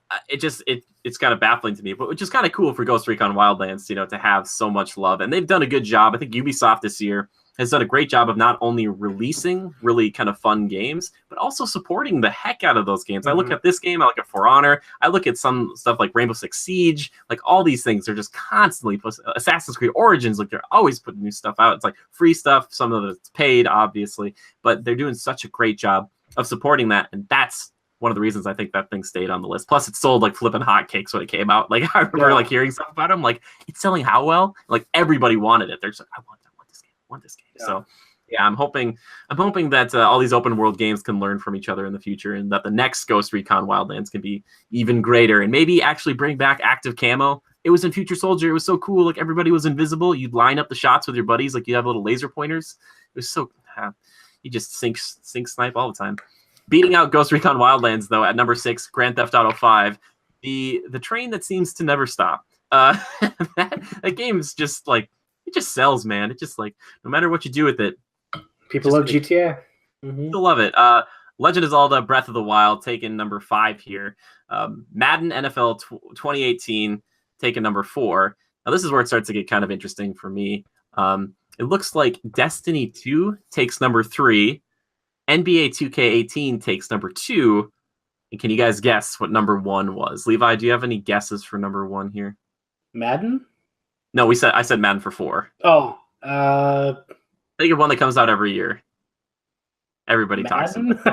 it's kind of baffling to me, but which is kind of cool for Ghost Recon Wildlands, to have so much love. And they've done a good job. I think Ubisoft this year has done a great job of not only releasing really kind of fun games, but also supporting the heck out of those games. I look at this game, I look at For Honor, I look at some stuff like Rainbow Six Siege, like all these things are just constantly Assassin's Creed Origins, like they're always putting new stuff out. It's like free stuff, some of it's paid, obviously, but they're doing such a great job of supporting that, and that's one of the reasons I think that thing stayed on the list. Plus, it sold like flipping hotcakes when it came out. Like I remember like hearing stuff about them, like it's selling how well? Like everybody wanted it. They're just like, I want this game. Yeah. So yeah, I'm hoping that all these open world games can learn from each other in the future, and that the next Ghost Recon Wildlands can be even greater, and maybe actually bring back active camo. It was in Future Soldier. It was so cool. Like everybody was invisible. You'd line up the shots with your buddies. Like you have little laser pointers. It was so you just sink snipe all the time. Beating out Ghost Recon Wildlands though at number 6, Grand Theft Auto 5, the train that seems to never stop. That game is just like, it just sells, man. It just like, no matter what you do with it, people love GTA. People love it. Legend of Zelda Breath of the Wild taking number 5 here. Madden NFL 2018 taking number 4. Now this is where it starts to get kind of interesting for me. It looks like Destiny 2 takes number 3. NBA 2K18 takes number 2. And can you guys guess what number 1 was? Levi, do you have any guesses for number 1 here? Madden? No, I said Madden for 4. Oh, Think of one that comes out every year. Everybody talks about.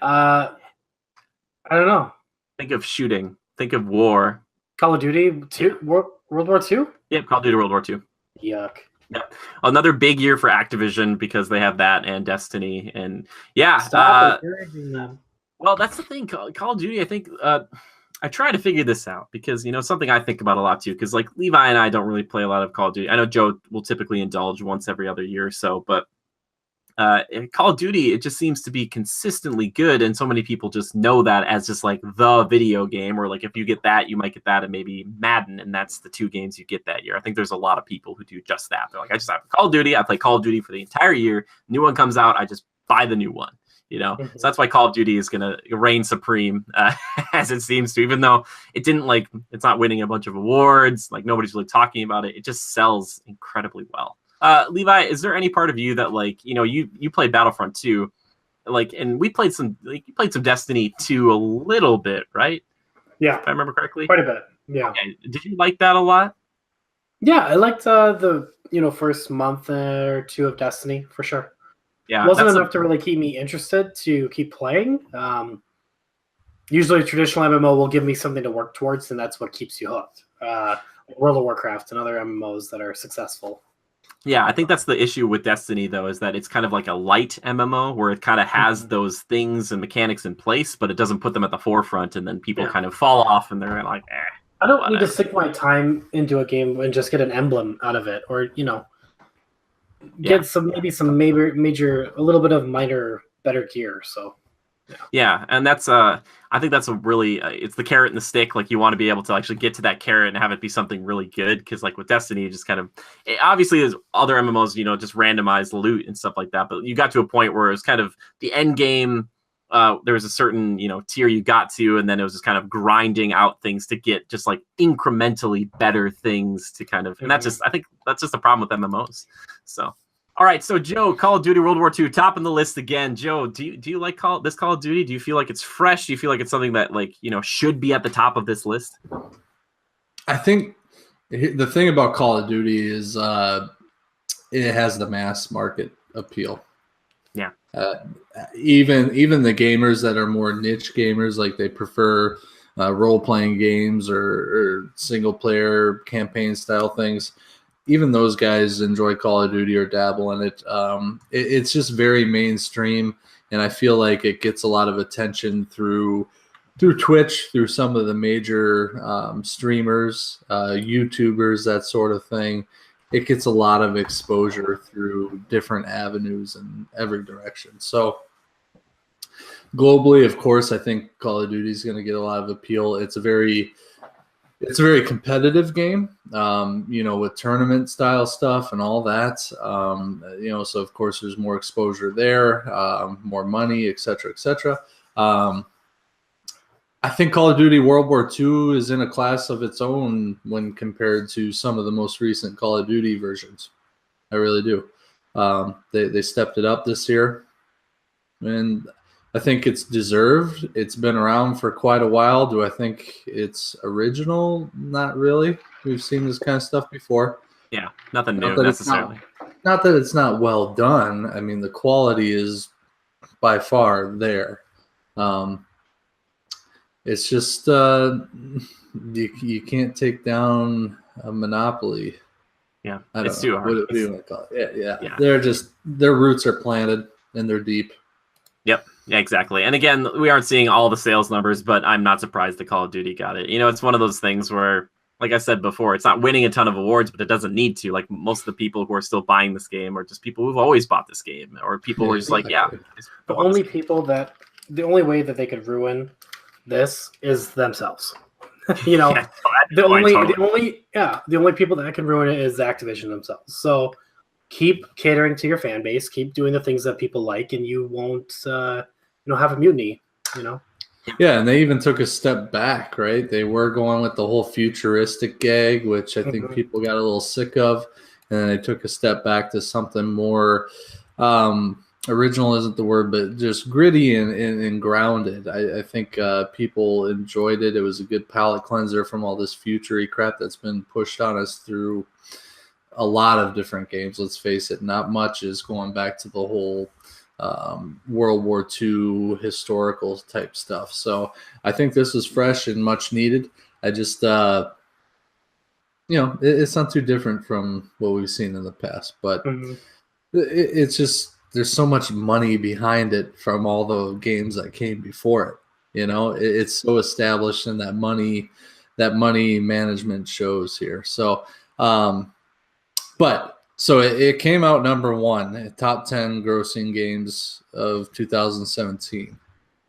I don't know. Think of shooting. Think of war. Call of Duty 2? World War II? Yep, Call of Duty World War II. Yuck. Yeah, another big year for Activision because they have that and Destiny, and yeah. Stop encouraging them. Well, that's the thing. Call of Duty. I think I try to figure this out because something I think about a lot too. Because like Levi and I don't really play a lot of Call of Duty. I know Joe will typically indulge once every other year or so, but Call of Duty, it just seems to be consistently good, and so many people just know that as just like the video game, or like if you get that, you might get that, and maybe Madden, and that's the 2 games you get that year. I think there's a lot of people who do just that. They're like, I just have Call of Duty, I play Call of Duty for the entire year. New one comes out, I just buy the new one. So that's why Call of Duty is gonna reign supreme, as it seems to, even though it's not winning a bunch of awards, like nobody's really talking about it. It just sells incredibly well. Levi, is there any part of you that you played Battlefront 2, and we played some you played some Destiny 2 a little bit, right? Yeah, if I remember correctly. Quite a bit. Yeah. Okay. Did you like that a lot? Yeah, I liked the first month or 2 of Destiny for sure. Yeah, it wasn't enough to really keep me interested to keep playing. Usually, traditional MMO will give me something to work towards, and that's what keeps you hooked. World of Warcraft and other MMOs that are successful. Yeah, I think that's the issue with Destiny, though, is that it's kind of like a light MMO where it kind of has those things and mechanics in place, but it doesn't put them at the forefront, and then people kind of fall off, and they're like, I don't need to stick my time into a game and just get an emblem out of it, or, get some major, a little bit of minor, better gear, so... Yeah, and that's I think that's a really it's the carrot and the stick. Like you want to be able to actually get to that carrot and have it be something really good. Because like with Destiny, you just kind of obviously there's other MMOs, just randomized loot and stuff like that. But you got to a point where it was kind of the end game. There was a certain tier you got to, and then it was just kind of grinding out things to get just like incrementally better things to kind of. And I think that's just the problem with MMOs. So. All right, so Joe, Call of Duty World War II, top on the list again. Joe, do you like this Call of Duty? Do you feel like it's fresh? Do you feel like it's something that should be at the top of this list? I think the thing about Call of Duty is it has the mass market appeal. Yeah. Even the gamers that are more niche gamers, like they prefer role-playing games or single-player campaign style things. Even those guys enjoy Call of Duty or dabble in it. It's just very mainstream, and I feel like it gets a lot of attention through Twitch, through some of the major streamers, YouTubers, that sort of thing. It gets a lot of exposure through different avenues in every direction. So globally, of course, I think Call of Duty is going to get a lot of appeal. It's a very competitive game, with tournament style stuff and all that. So of course there's more exposure there, more money, et cetera, et cetera. I think Call of Duty World War II is in a class of its own when compared to some of the most recent Call of Duty versions. I really do. They stepped it up this year, and I think it's deserved. It's been around for quite a while. Do I think it's original? Not really. We've seen this kind of stuff before. Yeah, nothing new necessarily. Not that it's not well done. I mean, the quality is by far there. It's just you can't take down a monopoly. Yeah, it's too hard. What do you want to call it? Yeah. Their roots are planted and they're deep. Yep. Yeah, exactly. And again, we aren't seeing all the sales numbers, but I'm not surprised that Call of Duty got it. It's one of those things where, like I said before, it's not winning a ton of awards, but it doesn't need to. Like most of the people who are still buying this game are just people who've always bought this game, or people who are just like, the only way that they could ruin this is themselves. The only people that can ruin it is Activision themselves. So keep catering to your fan base, keep doing the things that people like, and you won't have a mutiny. Yeah, and they even took a step back, right? They were going with the whole futuristic gag, which I think people got a little sick of, and then they took a step back to something more original isn't the word, but just gritty and grounded. I think people enjoyed it. It was a good palate cleanser from all this future-y crap that's been pushed on us through a lot of different games. Let's face it, not much is going back to the whole World War II historical type stuff. So I think this is fresh and much needed. I just, it's not too different from what we've seen in the past, but it's just, there's so much money behind it from all the games that came before it. It's so established, and that money management shows here. So, so it came out number 1, top 10 grossing games of 2017.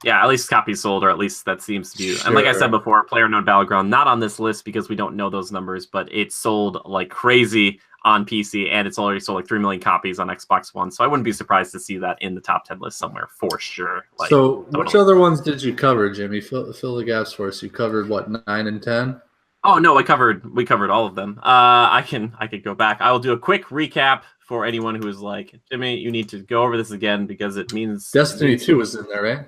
Yeah, at least copies sold, or at least that seems to be. Sure. And like I said before, PlayerUnknown Battleground, not on this list because we don't know those numbers, but it sold like crazy on PC, and it's already sold like 3 million copies on Xbox One. So I wouldn't be surprised to see that in the top 10 list somewhere for sure. So which other ones did you cover, Jimmy? Fill the gaps for us. You covered what, 9 and 10? Oh no, we covered all of them. I could go back. I will do a quick recap for anyone who is like, Jimmy, you need to go over this again because it means Destiny 2 was in there, right?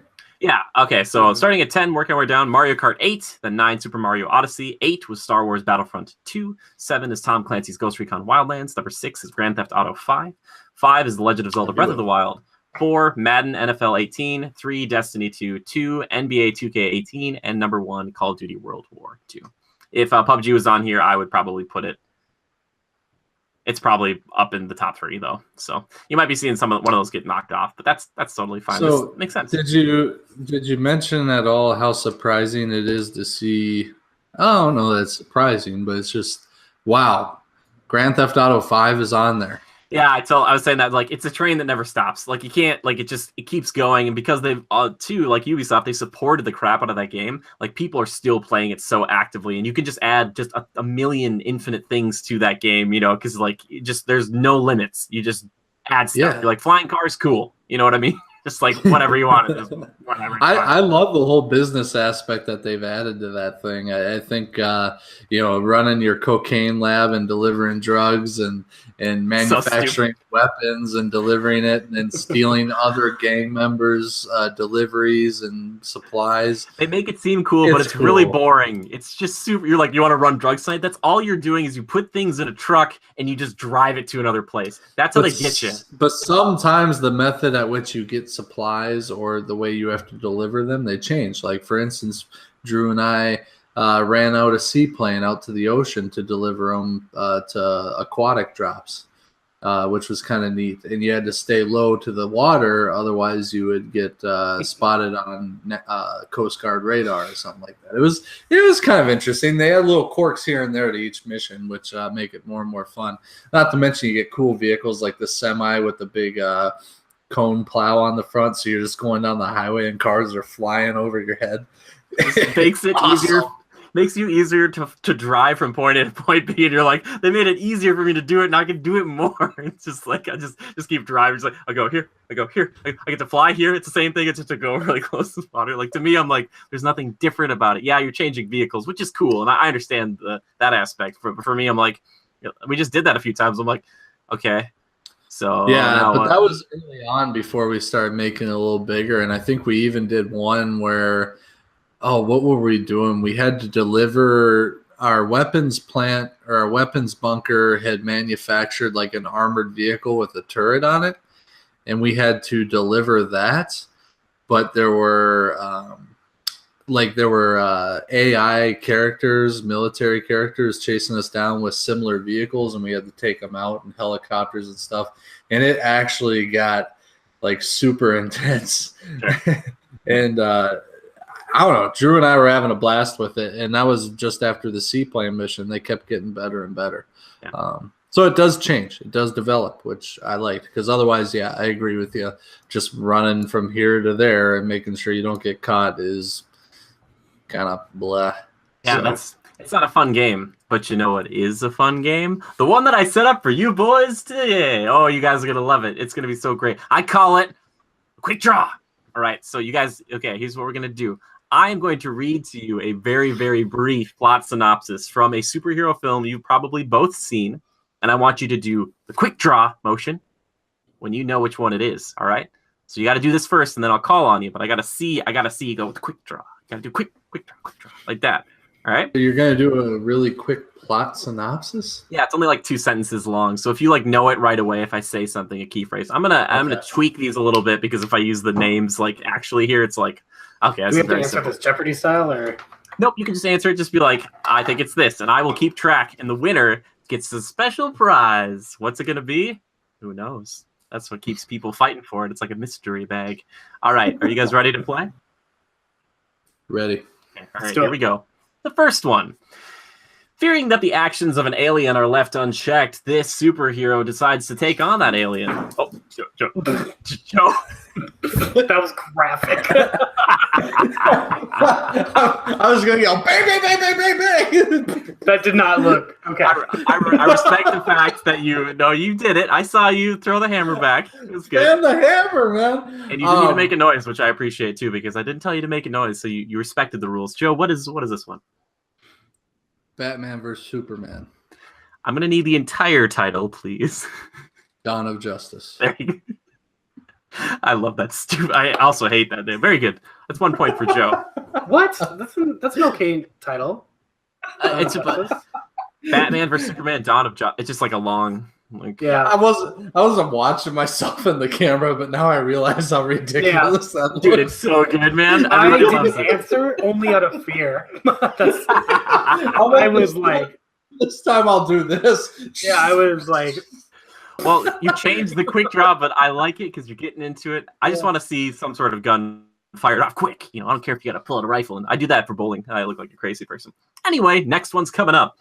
Yeah. Okay. So starting at 10, working our way down, Mario Kart 8, then 9, Super Mario Odyssey, 8 was Star Wars Battlefront 2, 7 is Tom Clancy's Ghost Recon Wildlands, number 6 is Grand Theft Auto 5, 5 is The Legend of Zelda Breath of the Wild, 4 Madden NFL 18, 3 Destiny 2, 2 NBA 2K18, and number 1 Call of Duty World War 2. If PUBG was on here, I would probably put it. It's probably up in the top 3 though, so you might be seeing one of those get knocked off, but that's totally fine. So this makes sense. Did you mention at all how surprising it is to see? I don't know that it's surprising, but it's just wow. Grand Theft Auto 5 is on there. Yeah, I was saying that like it's a train that never stops. Like you can't it keeps going, and because they've too like Ubisoft, they supported the crap out of that game. Like people are still playing it so actively, and you can just add just a million infinite things to that game, because like there's no limits. You just add stuff. Yeah. You're like flying cars, cool. You know what I mean? Just like whatever you want. Just whatever. I love the whole business aspect that they've added to that thing. I think running your cocaine lab and delivering drugs and manufacturing weapons and delivering it and stealing other gang members' deliveries and supplies. They make it seem cool, but it's cool. Really boring. It's just super. You're like, you want to run drugs tonight? That's all you're doing is you put things in a truck and you just drive it to another place. That's how they get you. But sometimes the method at which you get supplies or the way you have to deliver them, they change. Like, for instance, Drew and I ran out a seaplane out to the ocean to deliver them to aquatic drops, which was kind of neat. And you had to stay low to the water, otherwise you would get spotted on Coast Guard radar or something like that. It was kind of interesting. They had little quirks here and there to each mission, which make it more and more fun. Not to mention you get cool vehicles like the semi with the big cone plow on the front, so you're just going down the highway and cars are flying over your head. It makes it easier. Makes you easier to drive from point A to point B, and you're like, they made it easier for me to do it, and I can do it more. It's just like I just keep driving. It's like I go here, I get to fly here. It's the same thing. It's just to go really close to the water. Like to me, I'm like, there's nothing different about it. Yeah, you're changing vehicles, which is cool, and I understand that aspect. For me, I'm like, we just did that a few times. I'm like, okay. So yeah, but that was early on before we started making it a little bigger, and I think we even did one where. Oh, what were we doing? We had to deliver our weapons plant, or our weapons bunker had manufactured like an armored vehicle with a turret on it, and we had to deliver that. But there were AI characters, military characters chasing us down with similar vehicles, and we had to take them out in helicopters and stuff. And it actually got like super intense. Sure. And I don't know. Drew and I were having a blast with it, and that was just after the seaplane mission. They kept getting better and better. Yeah. So it does change. It does develop, which I liked, because otherwise, yeah, I agree with you. Just running from here to there and making sure you don't get caught is kind of blah. Yeah, it's not a fun game, but you know what is a fun game? The one that I set up for you boys today. Oh, you guys are going to love it. It's going to be so great. I call it Quick Draw. All right, so you guys, okay, here's what we're going to do. I am going to read to you a very, very brief plot synopsis from a superhero film you've probably both seen, and I want you to do the quick draw motion when you know which one it is, all right? So you got to do this first, and then I'll call on you. But I gotta see you go with the quick draw. Gotta do quick draw, like that. All right. So you're gonna do a really quick plot synopsis? Yeah, it's only like 2 sentences long. So if you like know it right away, if I say something, a key phrase, I'm gonna tweak these a little bit because if I use the names like actually here, it's like okay. Do we have to answer this Jeopardy style or? Nope, you can just answer it. Just be like, I think it's this, and I will keep track. And the winner gets a special prize. What's it gonna be? Who knows? That's what keeps people fighting for it. It's like a mystery bag. All right, are you guys ready to play? Ready. Okay, all right, here we go. The first one. Fearing that the actions of an alien are left unchecked, this superhero decides to take on that alien. Oh, Joe. That was graphic. I was going to yell, bang, bang, bang, bang, bang, bang. That did not look okay. I respect the fact that you did it. I saw you throw the hammer back. It was good. And the hammer, man. And you didn't need to make a noise, which I appreciate too, because I didn't tell you to make a noise, so you respected the rules. Joe, what is this one? Batman vs. Superman. I'm going to need the entire title, please. Dawn of Justice. There you go. I love that stupid. I also hate that name. Very good. That's 1 point for Joe. What? That's an okay title. It's about Batman vs Superman: Dawn of Justice. It's just like a long, like. Yeah. I wasn't watching myself in the camera, but now I realize how ridiculous that looks. Dude, it's so good, man. I Everybody loves didn't it. answer only out of fear. I was like, this time I'll do this. yeah, I was like, Well, you changed the quick draw, but I like it because you're getting into it. I just want to see some sort of gun fired off quick. I don't care if you got to pull out a rifle. And I do that for bowling. I look like a crazy person. Anyway, next one's coming up.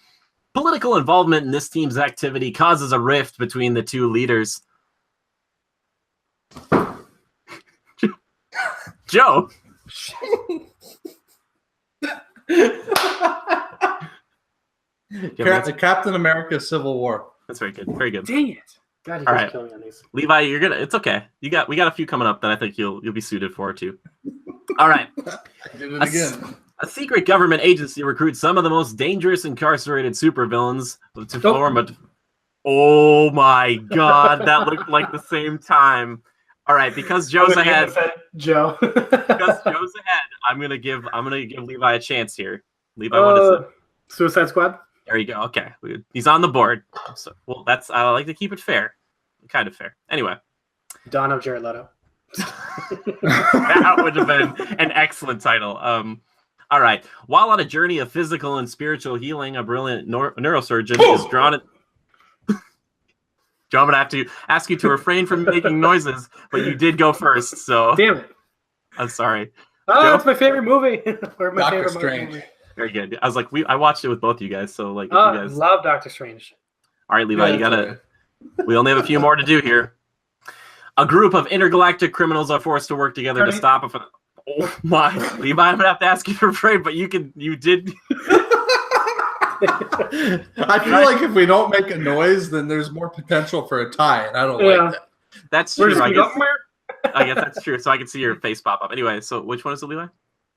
Political involvement in this team's activity causes a rift between the two leaders. Joe. Captain America: Civil War. That's very good. Very good. dang it. God, you All guys right. are killing me on these. Levi, it's okay. We got a few coming up that I think you'll be suited for too. All right. I did it again. A secret government agency recruits some of the most dangerous incarcerated supervillains to form a. Oh my God, that looked like the same time. All right, because Joe's ahead. Joe. Because Joe's ahead, I'm gonna give Levi a chance here. Levi, what is it? Suicide Squad. There you go. Okay, he's on the board. So, well, I like to keep it fair, kind of fair. Anyway, Dawn of Jared Leto. that would have been an excellent title. All right. While on a journey of physical and spiritual healing, a brilliant neurosurgeon is drawn in. Joe, I'm going to have to ask you to refrain from making noises, but you did go first, so. Damn it. I'm sorry. Oh, Joe? it's my favorite movie. Or my Doctor favorite Strange. movie. Very good. I was like, I watched it with both you guys, so like, if Oh, you guys. love Doctor Strange. All right, Levi, Yeah, you gotta. okay. We only have a few more to do here. A group of intergalactic criminals are forced to work together to stop a. Oh my, Levi! I'm gonna have to ask you to refrain, but you did. I feel like if we don't make a noise, then there's more potential for a tie, and I don't like that. That's We're true. just I gonna guess, go I guess that's true. So I can see your face pop up. Anyway, so which one is it, Levi?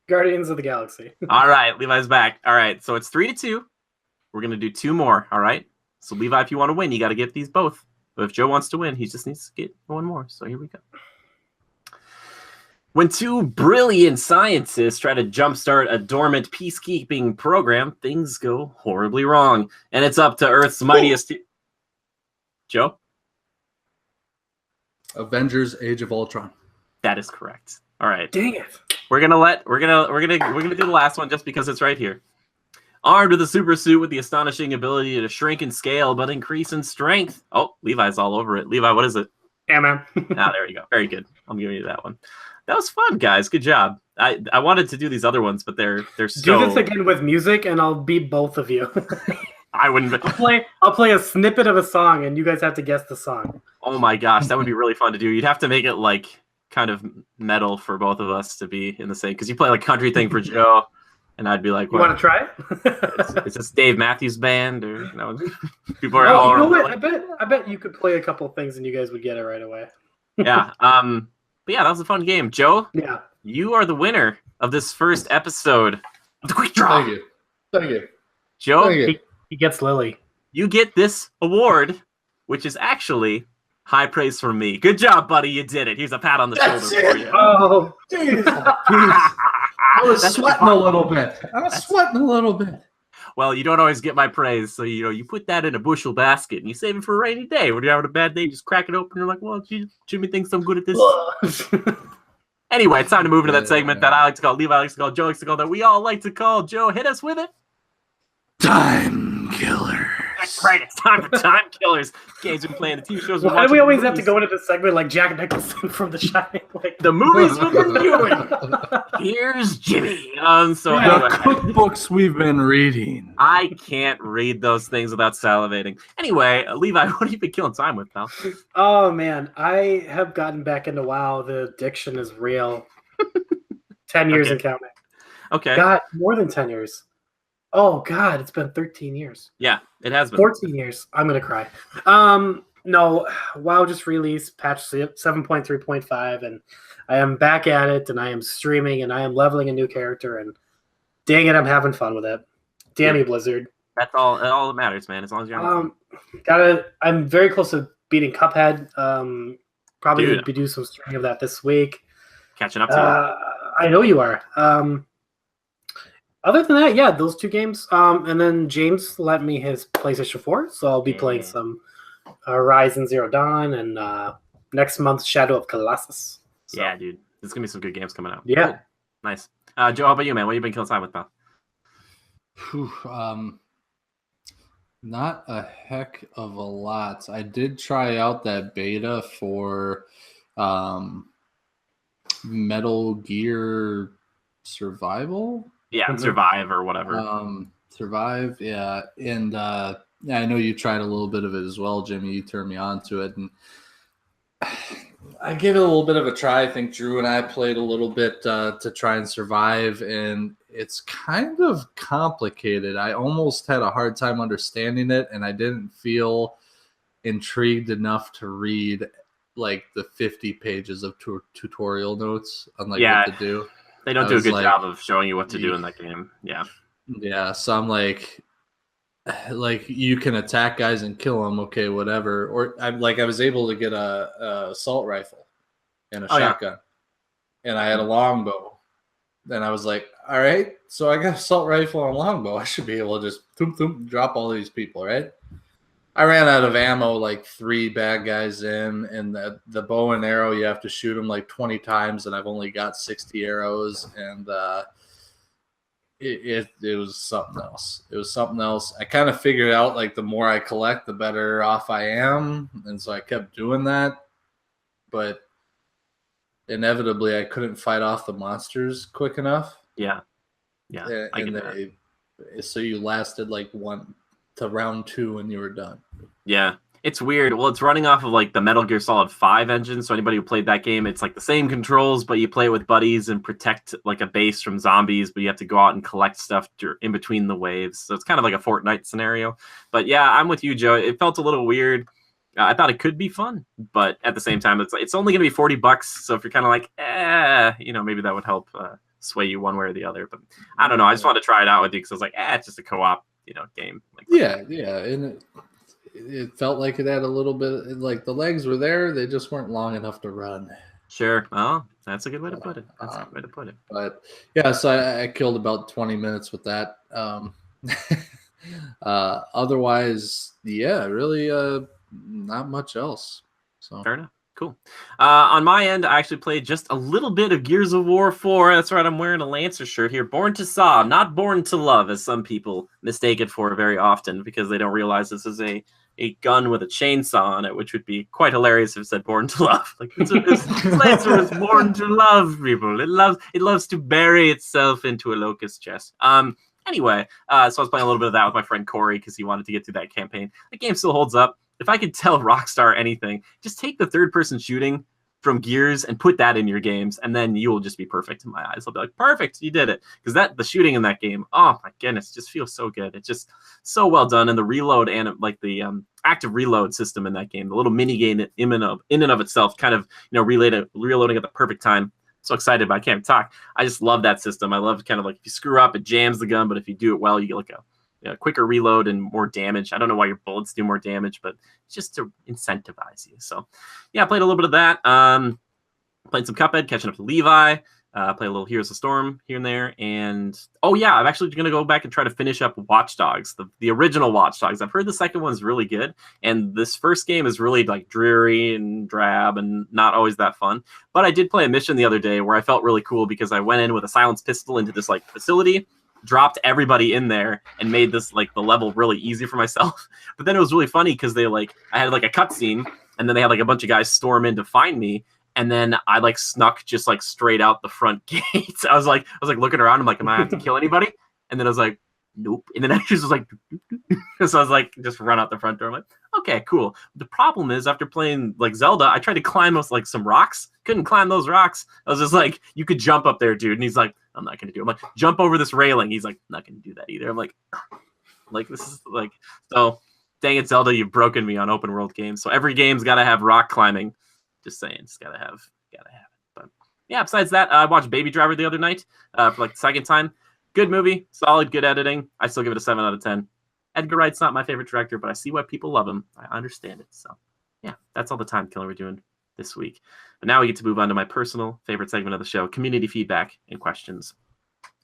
Guardians of the Galaxy. All right, Levi's back. All right, so it's 3-2. We're gonna do 2 more. All right. So Levi, if you want to win, you got to get these both. But if Joe wants to win, he just needs to get 1 more. So here we go. When 2 brilliant scientists try to jumpstart a dormant peacekeeping program, things go horribly wrong, and it's up to Earth's mightiest. Joe? Avengers: Age of Ultron. That is correct. All right. Dang it. We're gonna do the last one just because it's right here. Armed with a super suit with the astonishing ability to shrink in scale but increase in strength. Oh, Levi's all over it. Levi, what is it? Ant-Man. There you go. Very good. I'm giving you that one. That was fun, guys. Good job. I wanted to do these other ones, but they're so. Do this again with music, and I'll beat both of you. I wouldn't. I'll play a snippet of a song, and you guys have to guess the song. Oh my gosh, that would be really fun to do. You'd have to make it like kind of metal for both of us to be in the same, because you play like country thing for Joe, and I'd be like, "You want to try it? Is this Dave Matthews Band, or people are all? You know what? I bet you could play a couple of things, and you guys would get it right away. Yeah. But yeah, that was a fun game, Joe. Yeah. You are the winner of this first episode of the Quick Draw. Thank you. Joe, Thank you. He gets Lily. you get this award, which is actually High praise from me. Good job, buddy. You did it. Here's a pat on the shoulder for you. Oh, Jeez, I was sweating a little bit. Well, you don't always get my praise, so you put that in a bushel basket and you save it for a rainy day. When you're having a bad day, you just crack it open. And you're like, well, Jimmy thinks I'm good at this. Anyway, it's time to move into that segment that I like to call, Levi likes to call, Joe likes to call, that we all like to call. Joe, hit us with it. Timekillers. That's right. It's time for Timekillers. Games we're playing, the TV shows we're why do watching. we always have to go into this segment like Jack Nicholson from The Shining? Like The movies we've been viewing. Here's Jimmy. So The anyway, cookbooks we've been reading. I can't read those things without salivating. Anyway, Levi, what have you been killing time with, pal? Oh man, I have gotten back into WoW. The addiction is real. 10 years Okay. and counting. Okay. God, more than 10 years. Oh God, it's been 13 years. Yeah, it has been. 14 years. I'm gonna cry. No, WoW just released patch 7.3.5, and I am back at it, and I am streaming, and I am leveling a new character, and dang it, I'm having fun with it. Damn you, Blizzard. That's all that matters, man. As long as you're on I'm very close to beating Cuphead. Probably Dude. going to do some streaming of that this week. catching up to you. I know you are. Other than that, yeah, those two games. And then James lent me his PlayStation 4, so I'll be playing some Horizon Zero Dawn and next month Shadow of Colossus. So, Yeah, dude. There's going to be some good games coming out. Yeah. Cool. Nice. Joe, how about you, man? What have you been killing time with, pal? Not a heck of a lot. I did try out that beta for Metal Gear Survival. Yeah, Survive or whatever. Survive, yeah. And yeah, I know you tried a little bit of it as well, Jimmy. You turned me on to it, and I gave it a little bit of a try. I think Drew and I played a little bit to try and survive, and it's kind of complicated. I almost had a hard time understanding it, and I didn't feel intrigued enough to read like the 50 pages of tutorial notes on like what to do. They don't do a good job of showing you what to do in that game. Yeah. Yeah, so I'm like you can attack guys and kill them, okay, whatever. Or I was able to get a assault rifle and a shotgun, and I had a longbow. Then I was like, all right, so I got assault rifle and longbow. I should be able to just drop all these people, right? I ran out of ammo, like 3 bad guys in, and the bow and arrow, you have to shoot them like 20 times, and I've only got 60 arrows, and it was something else. It was something else. I kind of figured out like the more I collect, the better off I am, and so I kept doing that, but inevitably I couldn't fight off the monsters quick enough. Yeah. So you lasted like 1 to round 2 and you were done. Yeah. It's weird. Well, it's running off of like the Metal Gear Solid 5 engine. So anybody who played that game, it's like the same controls, but you play it with buddies and protect like a base from zombies, but you have to go out and collect stuff in between the waves. So it's kind of like a Fortnite scenario. But yeah, I'm with you, Joe. It felt a little weird. I thought it could be fun, but at the same time, it's only going to be $40. So if you're kind of like, maybe that would help sway you one way or the other. But I don't know. I just wanted to try it out with you because I was like, it's just a co-op, game. Like, yeah, and it felt like it had a little bit, like the legs were there, they just weren't long enough to run. Sure. Oh, that's a good way to put it. But yeah, so I killed about 20 minutes with that. Otherwise, yeah, really not much else. So fair enough. Cool. On my end, I actually played just a little bit of Gears of War 4. That's right, I'm wearing a Lancer shirt here. Born to Saw, not Born to Love, as some people mistake it for very often because they don't realize this is a gun with a chainsaw on it, which would be quite hilarious if it said Born to Love. Like this Lancer is born to love people. It loves to bury itself into a locust chest. Anyway, so I was playing a little bit of that with my friend Corey because he wanted to get through that campaign. The game still holds up. If I could tell Rockstar anything, just take the third-person shooting from Gears and put that in your games, and then you will just be perfect in my eyes. I'll be like, perfect, you did it. Because the shooting in that game, oh my goodness, just feels so good. It's just so well done, and the reload and like the active reload system in that game, the little mini game in and of itself, kind of reloading at the perfect time. So excited, but I can't talk. I just love that system. I love kind of like if you screw up, it jams the gun, but if you do it well, you get like quicker reload and more damage. I don't know why your bullets do more damage, but it's just to incentivize you. So, yeah, I played a little bit of that. Played some Cuphead, catching up to Levi. Play a little Heroes of Storm here and there. And, oh, yeah, I'm actually going to go back and try to finish up Watch Dogs, the original Watch Dogs. I've heard the second one's really good. And this first game is really, like, dreary and drab and not always that fun. But I did play a mission the other day where I felt really cool because I went in with a silenced pistol into this, like, facility, dropped everybody in there, and made this, like, the level really easy for myself. But then it was really funny because they, like, I had, like, a cutscene, and then they had, like, a bunch of guys storm in to find me. And then I like snuck just like straight out the front gate. I was like looking around. I'm like, am I have to kill anybody? And then I was like, nope. And then I just was like, so I was like, just run out the front door. I'm like, okay, cool. The problem is after playing like Zelda, I tried to climb like some rocks. Couldn't climb those rocks. I was just like, you could jump up there, dude. And he's like, I'm not gonna do it. I'm like, jump over this railing. He's like, I'm not gonna do that either. I'm like this is like, so dang it, Zelda, you've broken me on open world games. So every game's got to have rock climbing. Just saying, it's gotta have it. But yeah, besides that, I watched Baby Driver the other night for like the second time. Good movie, solid, good editing. I still give it a 7 out of 10. Edgar Wright's not my favorite director, but I see why people love him. I understand it. So yeah, that's all the time killer we're doing this week. But now we get to move on to my personal favorite segment of the show, community feedback and questions.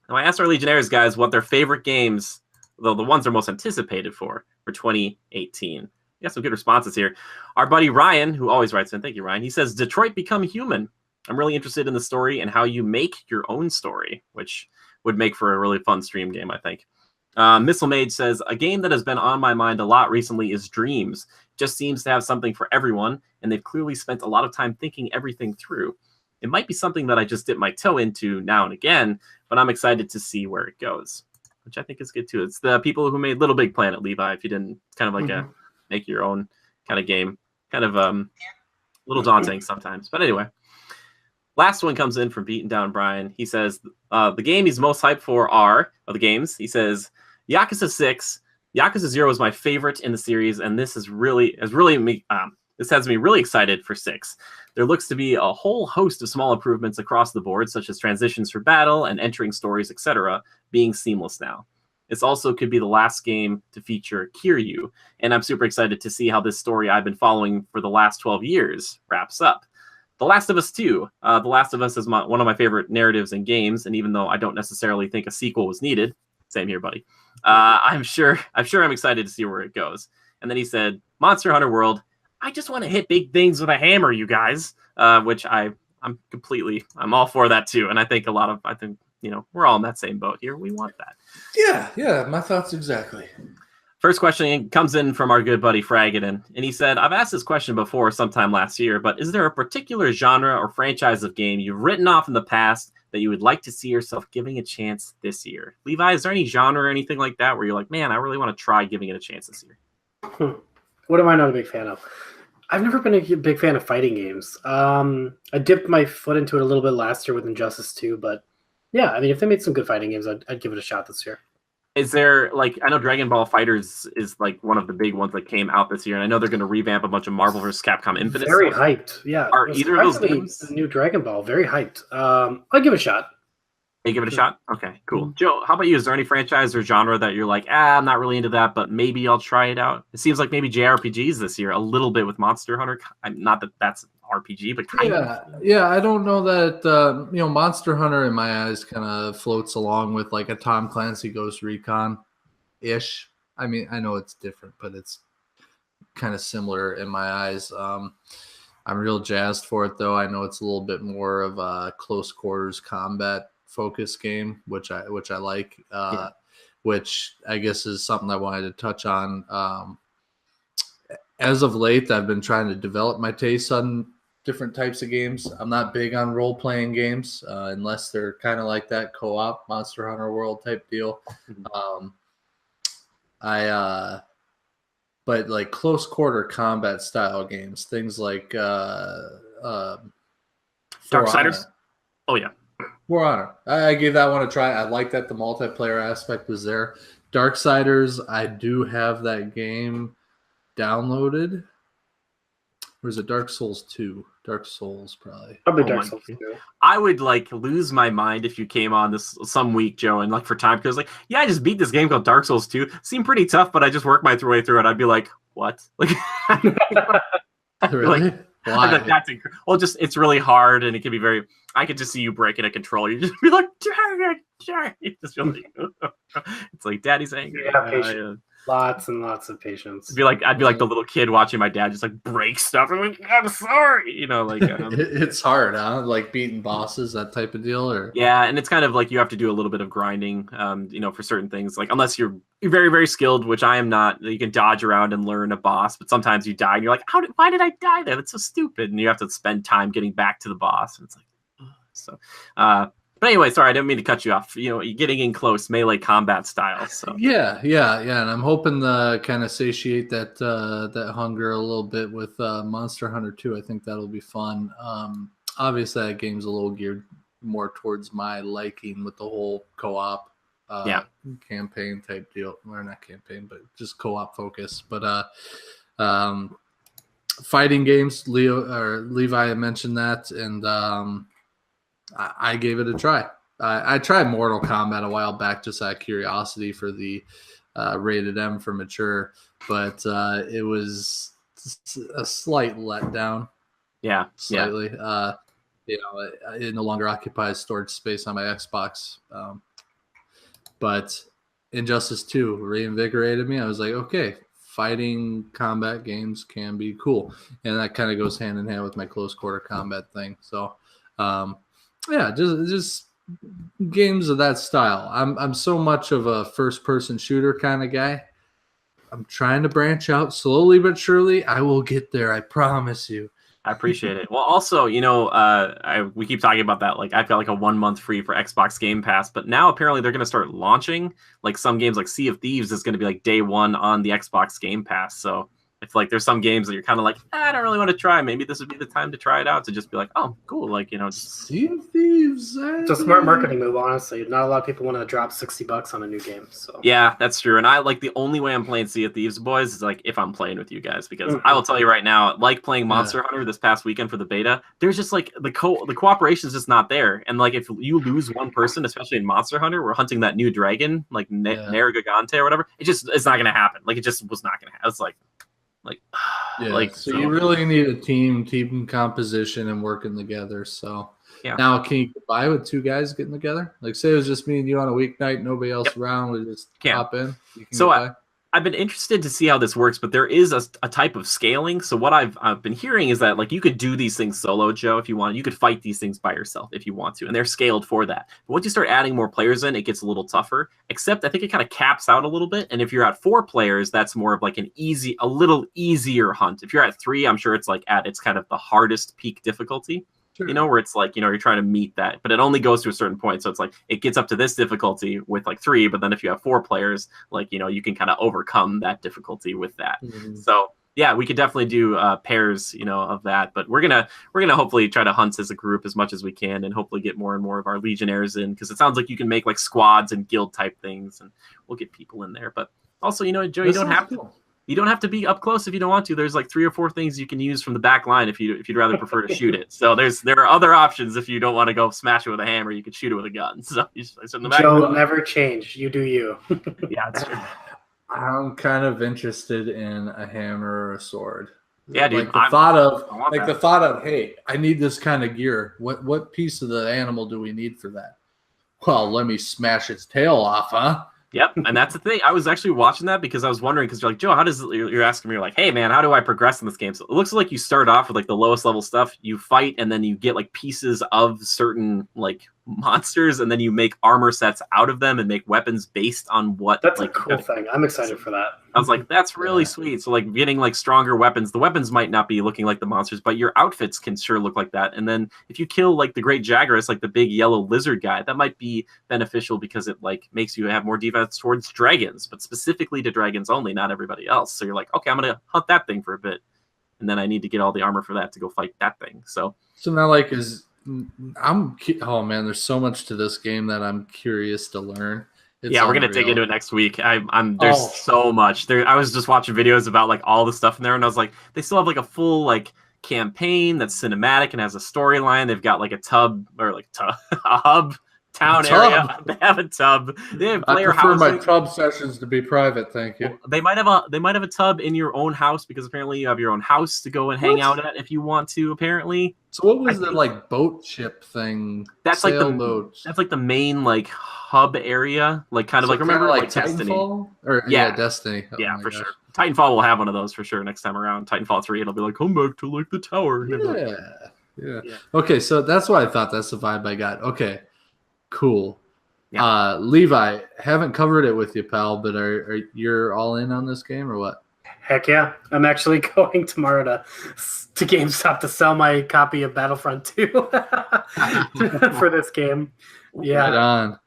Now I asked our Legionnaires guys what their favorite games, though the ones they're most anticipated for 2018. We got some good responses here. Our buddy Ryan, who always writes in, thank you, Ryan. He says, Detroit Become Human. I'm really interested in the story and how you make your own story, which would make for a really fun stream game, I think. Missile Mage says, a game that has been on my mind a lot recently is Dreams. Just seems to have something for everyone, and they've clearly spent a lot of time thinking everything through. It might be something that I just dip my toe into now and again, but I'm excited to see where it goes, which I think is good too. It's the people who made Little Big Planet, Levi, if you didn't, it's kind of like a make your own kind of game. Kind of a little daunting sometimes. But anyway, last one comes in from Beaten Down Brian. He says, the game he's most hyped for are, of the games, he says, Yakuza 6. Yakuza 0 is my favorite in the series, and this has me really excited for 6. There looks to be a whole host of small improvements across the board, such as transitions for battle and entering stories, etc., being seamless now. This also could be the last game to feature Kiryu, and I'm super excited to see how this story I've been following for the last 12 years wraps up. The Last of Us 2. The Last of Us is one of my favorite narratives in games, and even though I don't necessarily think a sequel was needed, same here, buddy, I'm sure I'm excited to see where it goes. And then he said, Monster Hunter World. I just want to hit big things with a hammer, you guys, which I'm all for that too, and I think we're all in that same boat here. We want that. Yeah, my thoughts exactly. First question comes in from our good buddy Fragadin, and he said, I've asked this question before sometime last year, but is there a particular genre or franchise of game you've written off in the past that you would like to see yourself giving a chance this year? Levi, is there any genre or anything like that where you're like, man, I really want to try giving it a chance this year? What am I not a big fan of? I've never been a big fan of fighting games. I dipped my foot into it a little bit last year with Injustice 2, but yeah, I mean, if they made some good fighting games, I'd give it a shot this year. Is there, like, I know Dragon Ball FighterZ is like one of the big ones that came out this year, and I know they're going to revamp a bunch of Marvel vs. Capcom Infinite. Very hyped, yeah. Are either of those games the new Dragon Ball? Very hyped. I'll give it a shot. You give it a shot? Okay, cool. Joe, how about you? Is there any franchise or genre that you're like, I'm not really into that, but maybe I'll try it out? It seems like maybe JRPGs this year, a little bit with Monster Hunter. Not that that's RPG, but kind of. Yeah, I don't know that, Monster Hunter in my eyes kind of floats along with like a Tom Clancy Ghost Recon-ish. I mean, I know it's different, but it's kind of similar in my eyes. I'm real jazzed for it, though. I know it's a little bit more of a close quarters combat focus game, which I like, which I guess is something I wanted to touch on. As of late, I've been trying to develop my taste on different types of games. I'm not big on role-playing games unless they're kind of like that co-op Monster Hunter World type deal. But like close quarter combat style games, things like Darksiders. Oh yeah. War Honor. I gave that one a try. I like that the multiplayer aspect was there. Darksiders, I do have that game downloaded. Or is it Dark Souls 2? Dark Souls, probably. Probably Oh Dark my Souls God. 2. I would like lose my mind if you came on this some week, Joe, and like for time because like, yeah, I just beat this game called Dark Souls 2. Seemed pretty tough, but I just worked my way through it. I'd be like, what? Like, I'd be Really? like, Why? Like, that's well, just it's really hard, and it can be very. I could just see you breaking a controller. You just be like, dang it. You just feel like it's like Daddy's angry. Yeah, patience. Lots and lots of patience. I'd be like the little kid watching my dad just like break stuff. I'm like, I'm sorry, like. It's hard, huh? Like beating bosses, that type of deal, or Yeah, and it's kind of like you have to do a little bit of grinding, for certain things. Like unless you're very, very skilled, which I am not, you can dodge around and learn a boss, but sometimes you die and you're like, why did I die there? That's so stupid. And you have to spend time getting back to the boss. And it's like, ugh. So, but anyway, sorry, I didn't mean to cut you off. You're getting in close melee combat style. So yeah, and I'm hoping to kind of satiate that hunger a little bit with Monster Hunter 2. I think that'll be fun. Obviously, that game's a little geared more towards my liking with the whole co-op campaign type deal, or not campaign, but just co-op focus. But fighting games, Levi mentioned that, and I gave it a try. I tried Mortal Kombat a while back just out of curiosity for the rated M for mature, but it was a slight letdown. Yeah, slightly. It no longer occupies storage space on my Xbox. But Injustice 2 reinvigorated me. I was like, okay, fighting combat games can be cool, and that kind of goes hand in hand with my close quarter combat thing. So, just games of that style. I'm so much of a first person shooter kind of guy. I'm trying to branch out slowly but surely. I will get there. I promise you. I appreciate it. Well, also, we keep talking about that. Like, I've got like a 1 month free for Xbox Game Pass, but now apparently they're going to start launching like some games, like Sea of Thieves is going to be like day one on the Xbox Game Pass. So if like there's some games that you're kind of like, I don't really want to try, maybe this would be the time to try it out, to just be like, oh, cool, like Sea of Thieves. It's a smart marketing move, honestly. Not a lot of people want to drop $60 on a new game. So yeah, that's true. And I like the only way I'm playing Sea of Thieves, boys, is like if I'm playing with you guys, because I will tell you right now, like playing Monster Hunter this past weekend for the beta, there's just like the cooperation is just not there. And like if you lose one person, especially in Monster Hunter, we're hunting that new dragon, like Nergigante or whatever. It's not gonna happen. Like it just was not gonna happen. It's so you really need a team composition and working together. So now can you get by with two guys getting together? Like say it was just me and you on a weeknight, nobody else around, we just hop in. So I've been interested to see how this works, but there is a type of scaling. So what I've been hearing is that like you could do these things solo, Joe, if you want. You could fight these things by yourself if you want to, and they're scaled for that. But once you start adding more players in, it gets a little tougher. Except I think it kind of caps out a little bit. And if you're at 4 players, that's more of like a little easier hunt. If you're at 3, I'm sure it's like it's kind of the hardest peak difficulty. Sure. Where it's like, you're trying to meet that, but it only goes to a certain point. So it's like, it gets up to this difficulty with like 3, but then if you have 4 players, like, you can kind of overcome that difficulty with that. Mm-hmm. So yeah, we could definitely do pairs, of that, but we're going to hopefully try to hunt as a group as much as we can and hopefully get more and more of our legionnaires in, because it sounds like you can make like squads and guild type things and we'll get people in there. But also, Joe, you don't have to. You don't have to be up close if you don't want to. There's like 3 or 4 things you can use from the back line if you'd rather prefer to shoot it. So there are other options if you don't want to go smash it with a hammer. You could shoot it with a gun. So you just in the back. Joe, never change. You do you. Yeah, that's true. I'm kind of interested in a hammer or a sword. Yeah, dude. Like the thought of, hey, I need this kind of gear. What piece of the animal do we need for that? Well, let me smash its tail off, huh? Yep, and that's the thing. I was actually watching that because I was wondering, because you're like, Joe, you're asking me, you're like, hey man, how do I progress in this game? So it looks like you start off with like the lowest level stuff, you fight, and then you get like pieces of certain like monsters, and then you make armor sets out of them and make weapons based on what. That's like a cool thing. I'm excited for that. I was like, that's really sweet. So like getting like stronger weapons. The weapons might not be looking like the monsters, but your outfits can sure look like that. And then if you kill like the Great Jagras, like the big yellow lizard guy, that might be beneficial because it like makes you have more defense towards dragons, but specifically to dragons only, not everybody else. So you're like, okay, I'm gonna hunt that thing for a bit, and then I need to get all the armor for that to go fight that thing. So now like oh man, there's so much to this game that I'm curious to learn. We're gonna dig into it next week. There's so much there. I was just watching videos about like all the stuff in there, and I was like, they still have like a full like campaign that's cinematic and has a storyline. They've got like a a hub town area. They have a tub. They have player I prefer housing. my tub sessions to be private, thank you. Well, they might have a tub in your own house because apparently you have your own house to go and hang out at if you want to. Apparently. So what was the like boat ship thing? That's like the main like hub area, like kind of like remember like Destiny or Destiny. Oh yeah, for sure. Titanfall will have one of those for sure next time around. Titanfall 3, it'll be like come back to like the tower. Yeah. Okay, so that's what I thought. That's the vibe I got. Okay, cool. Yeah. Levi, haven't covered it with you, pal, but are you're all in on this game or what? Heck yeah. I'm actually going tomorrow to GameStop to sell my copy of Battlefront 2 for this game. Yeah. Right on.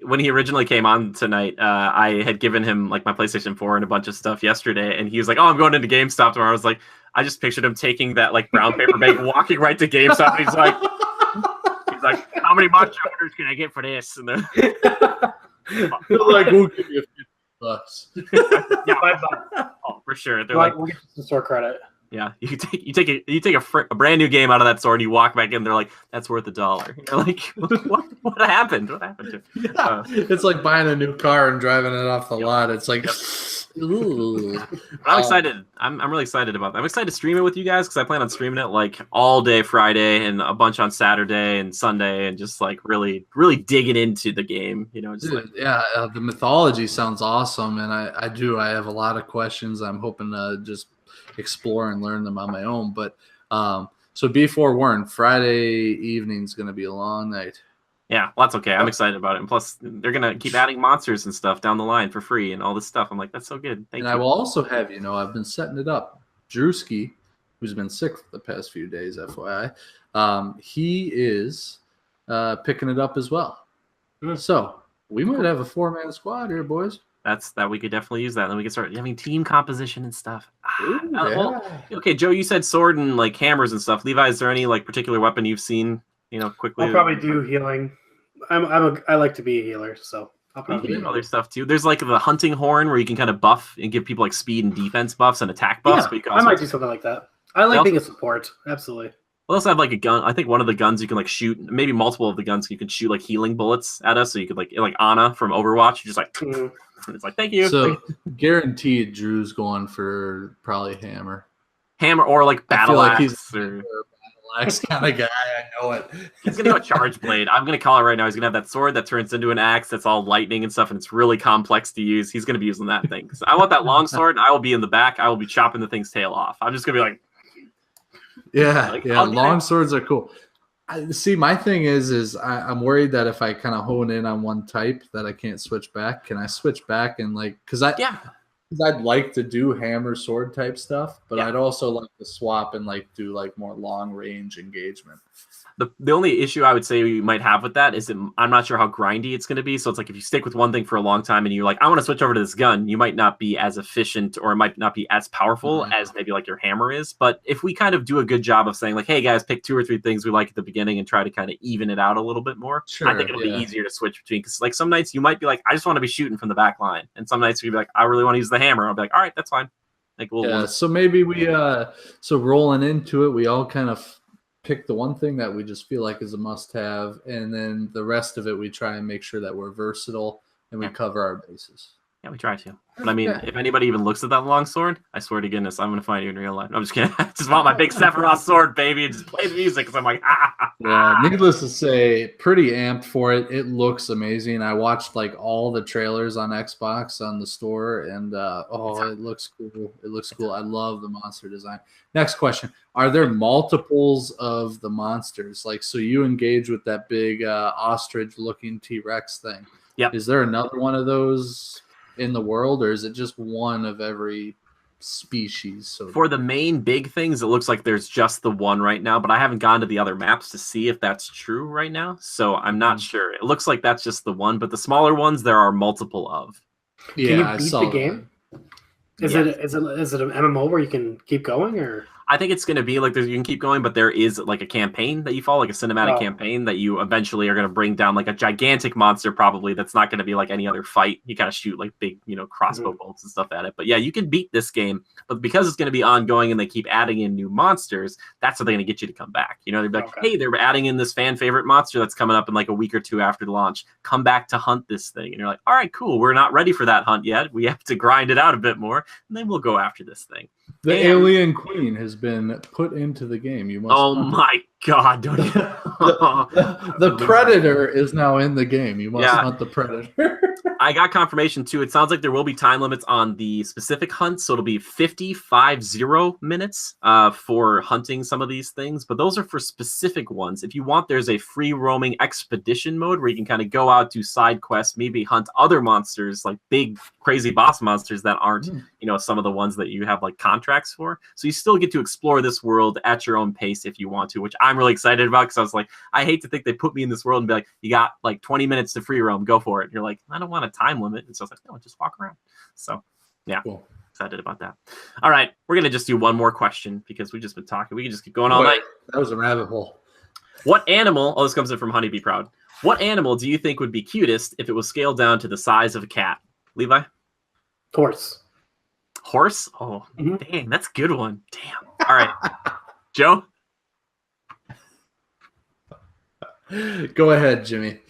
When he originally came on tonight, I had given him like my PlayStation 4 and a bunch of stuff yesterday, and he was like, "Oh, I'm going into GameStop tomorrow." I was like, I just pictured him taking that like brown paper bag, walking right to GameStop, and he's like, "How many monster orders can I get for this?" And then like, we'll give you $50. Yeah, $5. Oh, for sure. They're we'll get some store credit. Yeah, you take a brand new game out of that store and you walk back in. They're like, "That's worth $1." You're like, "What happened? What happened to?" Yeah, it's like buying a new car and driving it off the lot. It's like, ooh. I'm excited. I'm really excited about that. I'm excited to stream it with you guys because I plan on streaming it like all day Friday and a bunch on Saturday and Sunday and just like really digging into the game. You know, just Dude, the mythology sounds awesome, and I have a lot of questions. I'm hoping to just explore and learn them on my own, but so be forewarned, Friday evening is going to be a long night. Yeah, well, that's okay. I'm excited about it, and plus they're going to keep adding monsters and stuff down the line for free and all this stuff. I'm like, that's so good. Thank you. I will also have I've been setting it up. Drewski, who's been sick for the past few days, FYI, he is picking it up as well. So we might have a 4-man squad here, boys. That we could definitely use that. And then we can start having team composition and stuff. Ooh, well, okay, Joe, you said sword and like hammers and stuff. Levi, is there any like particular weapon you've seen? Quickly. I'll probably do healing. I like to be a healer, so I'll probably do other stuff too. There's like the hunting horn where you can kind of buff and give people like speed and defense buffs and attack buffs. Yeah, I might do something like that. I like being a support. Absolutely. We also have like a gun. I think one of the guns you can like shoot, maybe multiple of the guns you can shoot like healing bullets at us. So you could like Ana from Overwatch, you just like it's like thank you. So guaranteed, Drew's going for probably hammer or like battle axe. He's a battle axe kind of guy. I know it. He's gonna do a charge blade. I'm gonna call it right now. He's gonna have that sword that turns into an axe that's all lightning and stuff, and it's really complex to use. He's gonna be using that thing. So I want that long sword, and I will be in the back. I will be chopping the thing's tail off. I'm just gonna be like. Yeah, long swords are cool. See, my thing is I'm worried that if I kind of hone in on one type that I can't switch back. Can I switch back and like because I'd like to do hammer sword type stuff, but I'd also like to swap and like do like more long range engagement. The only issue I would say we might have with that is that I'm not sure how grindy it's going to be. So it's like if you stick with one thing for a long time and you're like, I want to switch over to this gun, you might not be as efficient or it might not be as powerful as maybe like your hammer is. But if we kind of do a good job of saying like, hey guys, pick 2 or 3 things we like at the beginning and try to kind of even it out a little bit more, I think it'll be easier to switch between. Because like some nights you might be like, I just want to be shooting from the back line. And some nights you'll be like, I really want to use the hammer. I'll be like, all right, that's fine. Like so maybe we so rolling into it, we all kind of pick the one thing that we just feel like is a must-have, and then the rest of it we try and make sure that we're versatile and we cover our bases. Yeah, we try to. But I mean, if anybody even looks at that long sword, I swear to goodness, I'm gonna find you in real life. I'm just kidding. I just want my big Sephiroth sword, baby, and just play the music because I'm like, needless to say, pretty amped for it. It looks amazing. I watched like all the trailers on Xbox on the store, and it looks cool. It looks cool. I love the monster design. Next question: are there multiples of the monsters? Like, so you engage with that big ostrich-looking T-Rex thing. Yep. Is there another one of those in the world, or is it just one of every species? So for the main big things, it looks like there's just the one right now, but I haven't gone to the other maps to see if that's true right now, so I'm not sure. It looks like that's just the one, but the smaller ones there are multiple of. Yeah, can you beat the game? Is it an MMO where you can keep going, or I think it's going to be like you can keep going, but there is like a campaign that you follow, like a cinematic campaign that you eventually are going to bring down like a gigantic monster, probably that's not going to be like any other fight. You got to shoot like big, crossbow bolts and stuff at it. But yeah, you can beat this game, but because it's going to be ongoing and they keep adding in new monsters, that's what they're going to get you to come back. They'd be like, hey, they're adding in this fan favorite monster that's coming up in like a week or two after the launch. Come back to hunt this thing. And you're like, all right, cool. We're not ready for that hunt yet. We have to grind it out a bit more, and then we'll go after this thing. The alien queen has been put into the game. You must. Oh my god! Don't you? the predator is now in the game. You must hunt the predator. I got confirmation too. It sounds like there will be time limits on the specific hunts, so it'll be 50 minutes for hunting some of these things. But those are for specific ones. If you want, there's a free roaming expedition mode where you can kind of go out, do side quests, maybe hunt other monsters like big crazy boss monsters that aren't some of the ones that you have like contracts for. So you still get to explore this world at your own pace if you want to, which I'm really excited about, because I was like, I hate to think they put me in this world and be like, you got like 20 minutes to free roam, go for it. And you're like, I don't want a time limit. And so I was like, no, just walk around. So yeah, cool. Excited about that. All right, we're gonna just do one more question because we've just been talking. We can just keep going all night. That was a rabbit hole. What animal? Oh, this comes in from Honeybee Proud. What animal do you think would be cutest if it was scaled down to the size of a cat? Levi? Horse. Horse? Oh, dang, that's a good one. Damn. All right. Joe? Go ahead, Jimmy.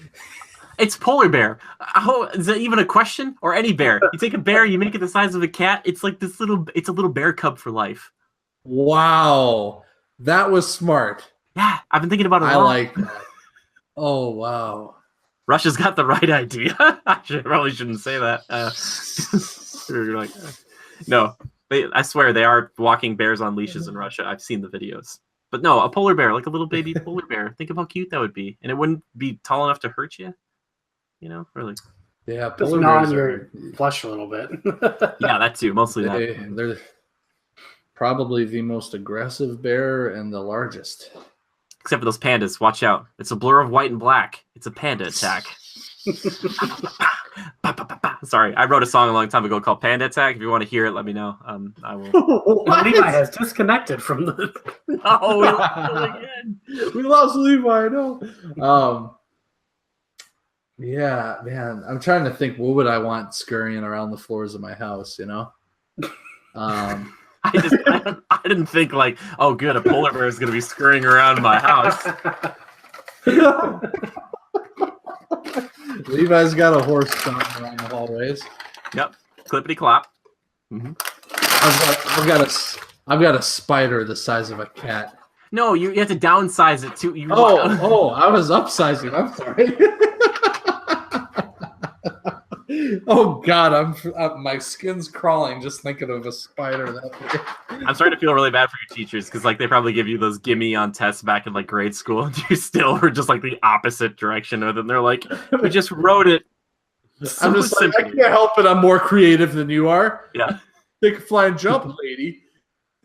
It's polar bear. How is that even a question? Or any bear? You take a bear, you make it the size of a cat. It's like it's a little bear cub for life. Wow, that was smart. Yeah, I've been thinking about it a lot. I like that. Oh wow, Russia's got the right idea. I probably shouldn't say that. You're like, no, I swear they are walking bears on leashes in Russia. I've seen the videos. But no, a polar bear, like a little baby polar bear. Think of how cute that would be, and it wouldn't be tall enough to hurt you. Really. Yeah, just gnaw on your flesh a little bit. Yeah, that too. Mostly that. They're probably the most aggressive bear and the largest. Except for those pandas. Watch out. It's a blur of white and black. It's a panda attack. Sorry, I wrote a song a long time ago called Panda Attack. If you want to hear it, let me know. I will. Levi has disconnected from the. Oh, we lost again. We lost Levi. No. Yeah, man. I'm trying to think. What would I want scurrying around the floors of my house? I didn't think like, oh, good, a polar bear is going to be scurrying around my house. Levi's got a horse stomping around the hallways. Yep, clippity clop. Mm-hmm. I've got a spider the size of a cat. No, you have to downsize it too. I was upsizing. I'm sorry. Oh God, my skin's crawling just thinking of a spider that big. I'm starting to feel really bad for your teachers because like they probably give you those gimme on tests back in like grade school, and you still were just like the opposite direction of them. They're like, we just wrote it. I'm just like, I can't help it. I'm more creative than you are. Yeah, take a fly and jump, lady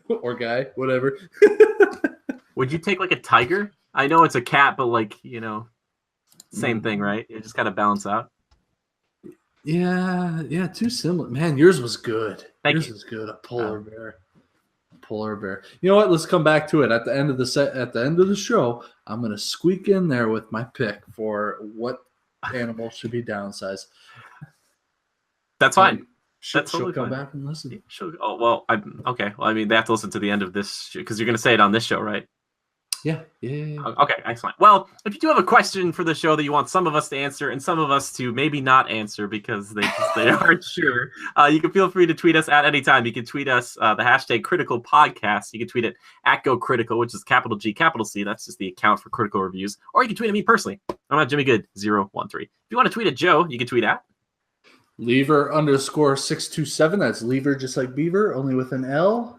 or guy, whatever. Would you take like a tiger? I know it's a cat, but like same thing, right? You just gotta balance out. Yeah, too similar. Man, yours was good. Yours was good. A polar bear. Polar bear. You know what? Let's come back to it at the end of the show. I'm gonna squeak in there with my pick for what animal should be downsized. That's fine. She'll come back and listen. Oh well, okay. Well, I mean, they have to listen to the end of this because you're gonna say it on this show, right? Yeah. Okay, excellent. Well, if you do have a question for the show that you want some of us to answer and some of us to maybe not answer because they aren't sure, you can feel free to tweet us at any time. You can tweet us the hashtag Critical Podcast. You can tweet it at Go Critical, which is capital G, capital C. That's just the account for Critical Reviews. Or you can tweet at me personally. I'm at JimmyGood013. If you want to tweet at Joe, you can tweet at Lever_627. That's Lever just like Beaver, only with an L.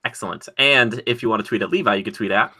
Excellent. And if you want to tweet at Levi, you can tweet at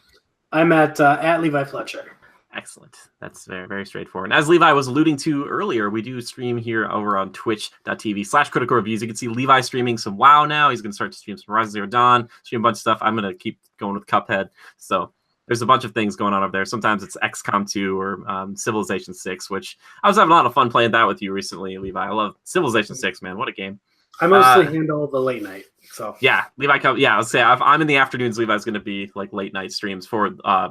I'm at Levi Fletcher. Excellent. That's very, very straightforward. And as Levi was alluding to earlier, we do stream here over on twitch.tv/critical reviews. You can see Levi streaming some WoW now. He's going to start to stream some Rise of Zero Dawn, stream a bunch of stuff. I'm going to keep going with Cuphead. So there's a bunch of things going on over there. Sometimes it's XCOM 2 or Civilization 6, which I was having a lot of fun playing that with you recently, Levi. I love Civilization 6, man. What a game. I mostly handle the late night. So yeah, Levi comes. Yeah, I would say if I'm in the afternoons, Levi's going to be like late night streams for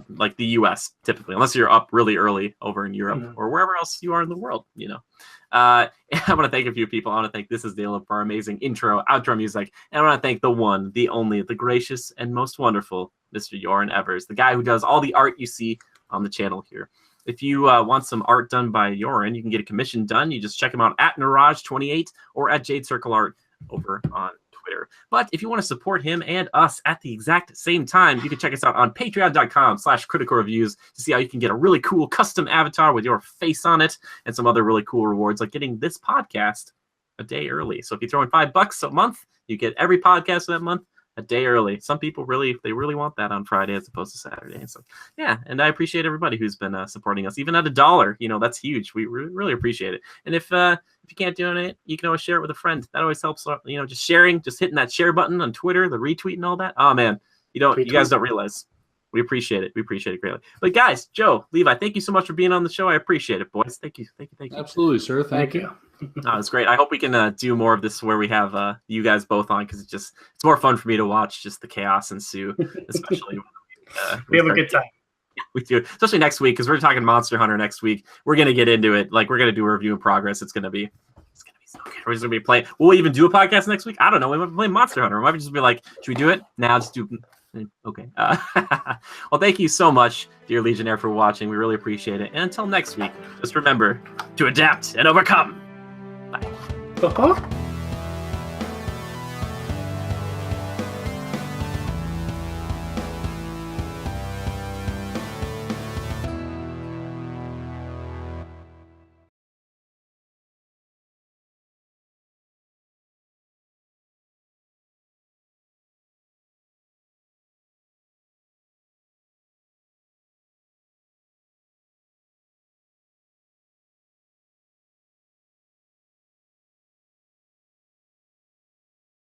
like the U.S. typically, unless you're up really early over in Europe or wherever else you are in the world. You know, I want to thank a few people. I want to thank This Is Dale for our amazing intro, outro music, and I want to thank the one, the only, the gracious and most wonderful Mr. Joran Evers, the guy who does all the art you see on the channel here. If you want some art done by Joran, you can get a commission done. You just check him out at Naraj28 or at Jade Circle Art over on Twitter. But if you want to support him and us at the exact same time, you can check us out on patreon.com/critical reviews to see how you can get a really cool custom avatar with your face on it and some other really cool rewards like getting this podcast a day early. So if you throw in $5 a month, you get every podcast of that month a day early. Some people really want that on Friday as opposed to Saturday. So yeah, and I appreciate everybody who's been supporting us, even at $1. You know, that's huge. We really appreciate it. And if you can't donate, you can always share it with a friend. That always helps. You know, just sharing, just hitting that share button on Twitter, the retweet and all that. Oh man, you guys don't realize. We appreciate it. We appreciate it greatly. But guys, Joe, Levi, thank you so much for being on the show. I appreciate it, boys. Thank you. Absolutely, sir. Thank you. No, it's great. I hope we can do more of this where we have you guys both on, because it's more fun for me to watch just the chaos ensue, especially when we have a good time. We do, especially next week, because we're talking Monster Hunter next week. We're gonna get into it. Like, we're gonna do a review in progress. It's gonna be so good. We're just gonna be playing. Will we even do a podcast next week? I don't know. We might play Monster Hunter. We might just be like, should we do it now? Just do. Okay. Well, thank you so much, dear Legionnaire, for watching. We really appreciate it. And until next week, just remember to adapt and overcome. Bye.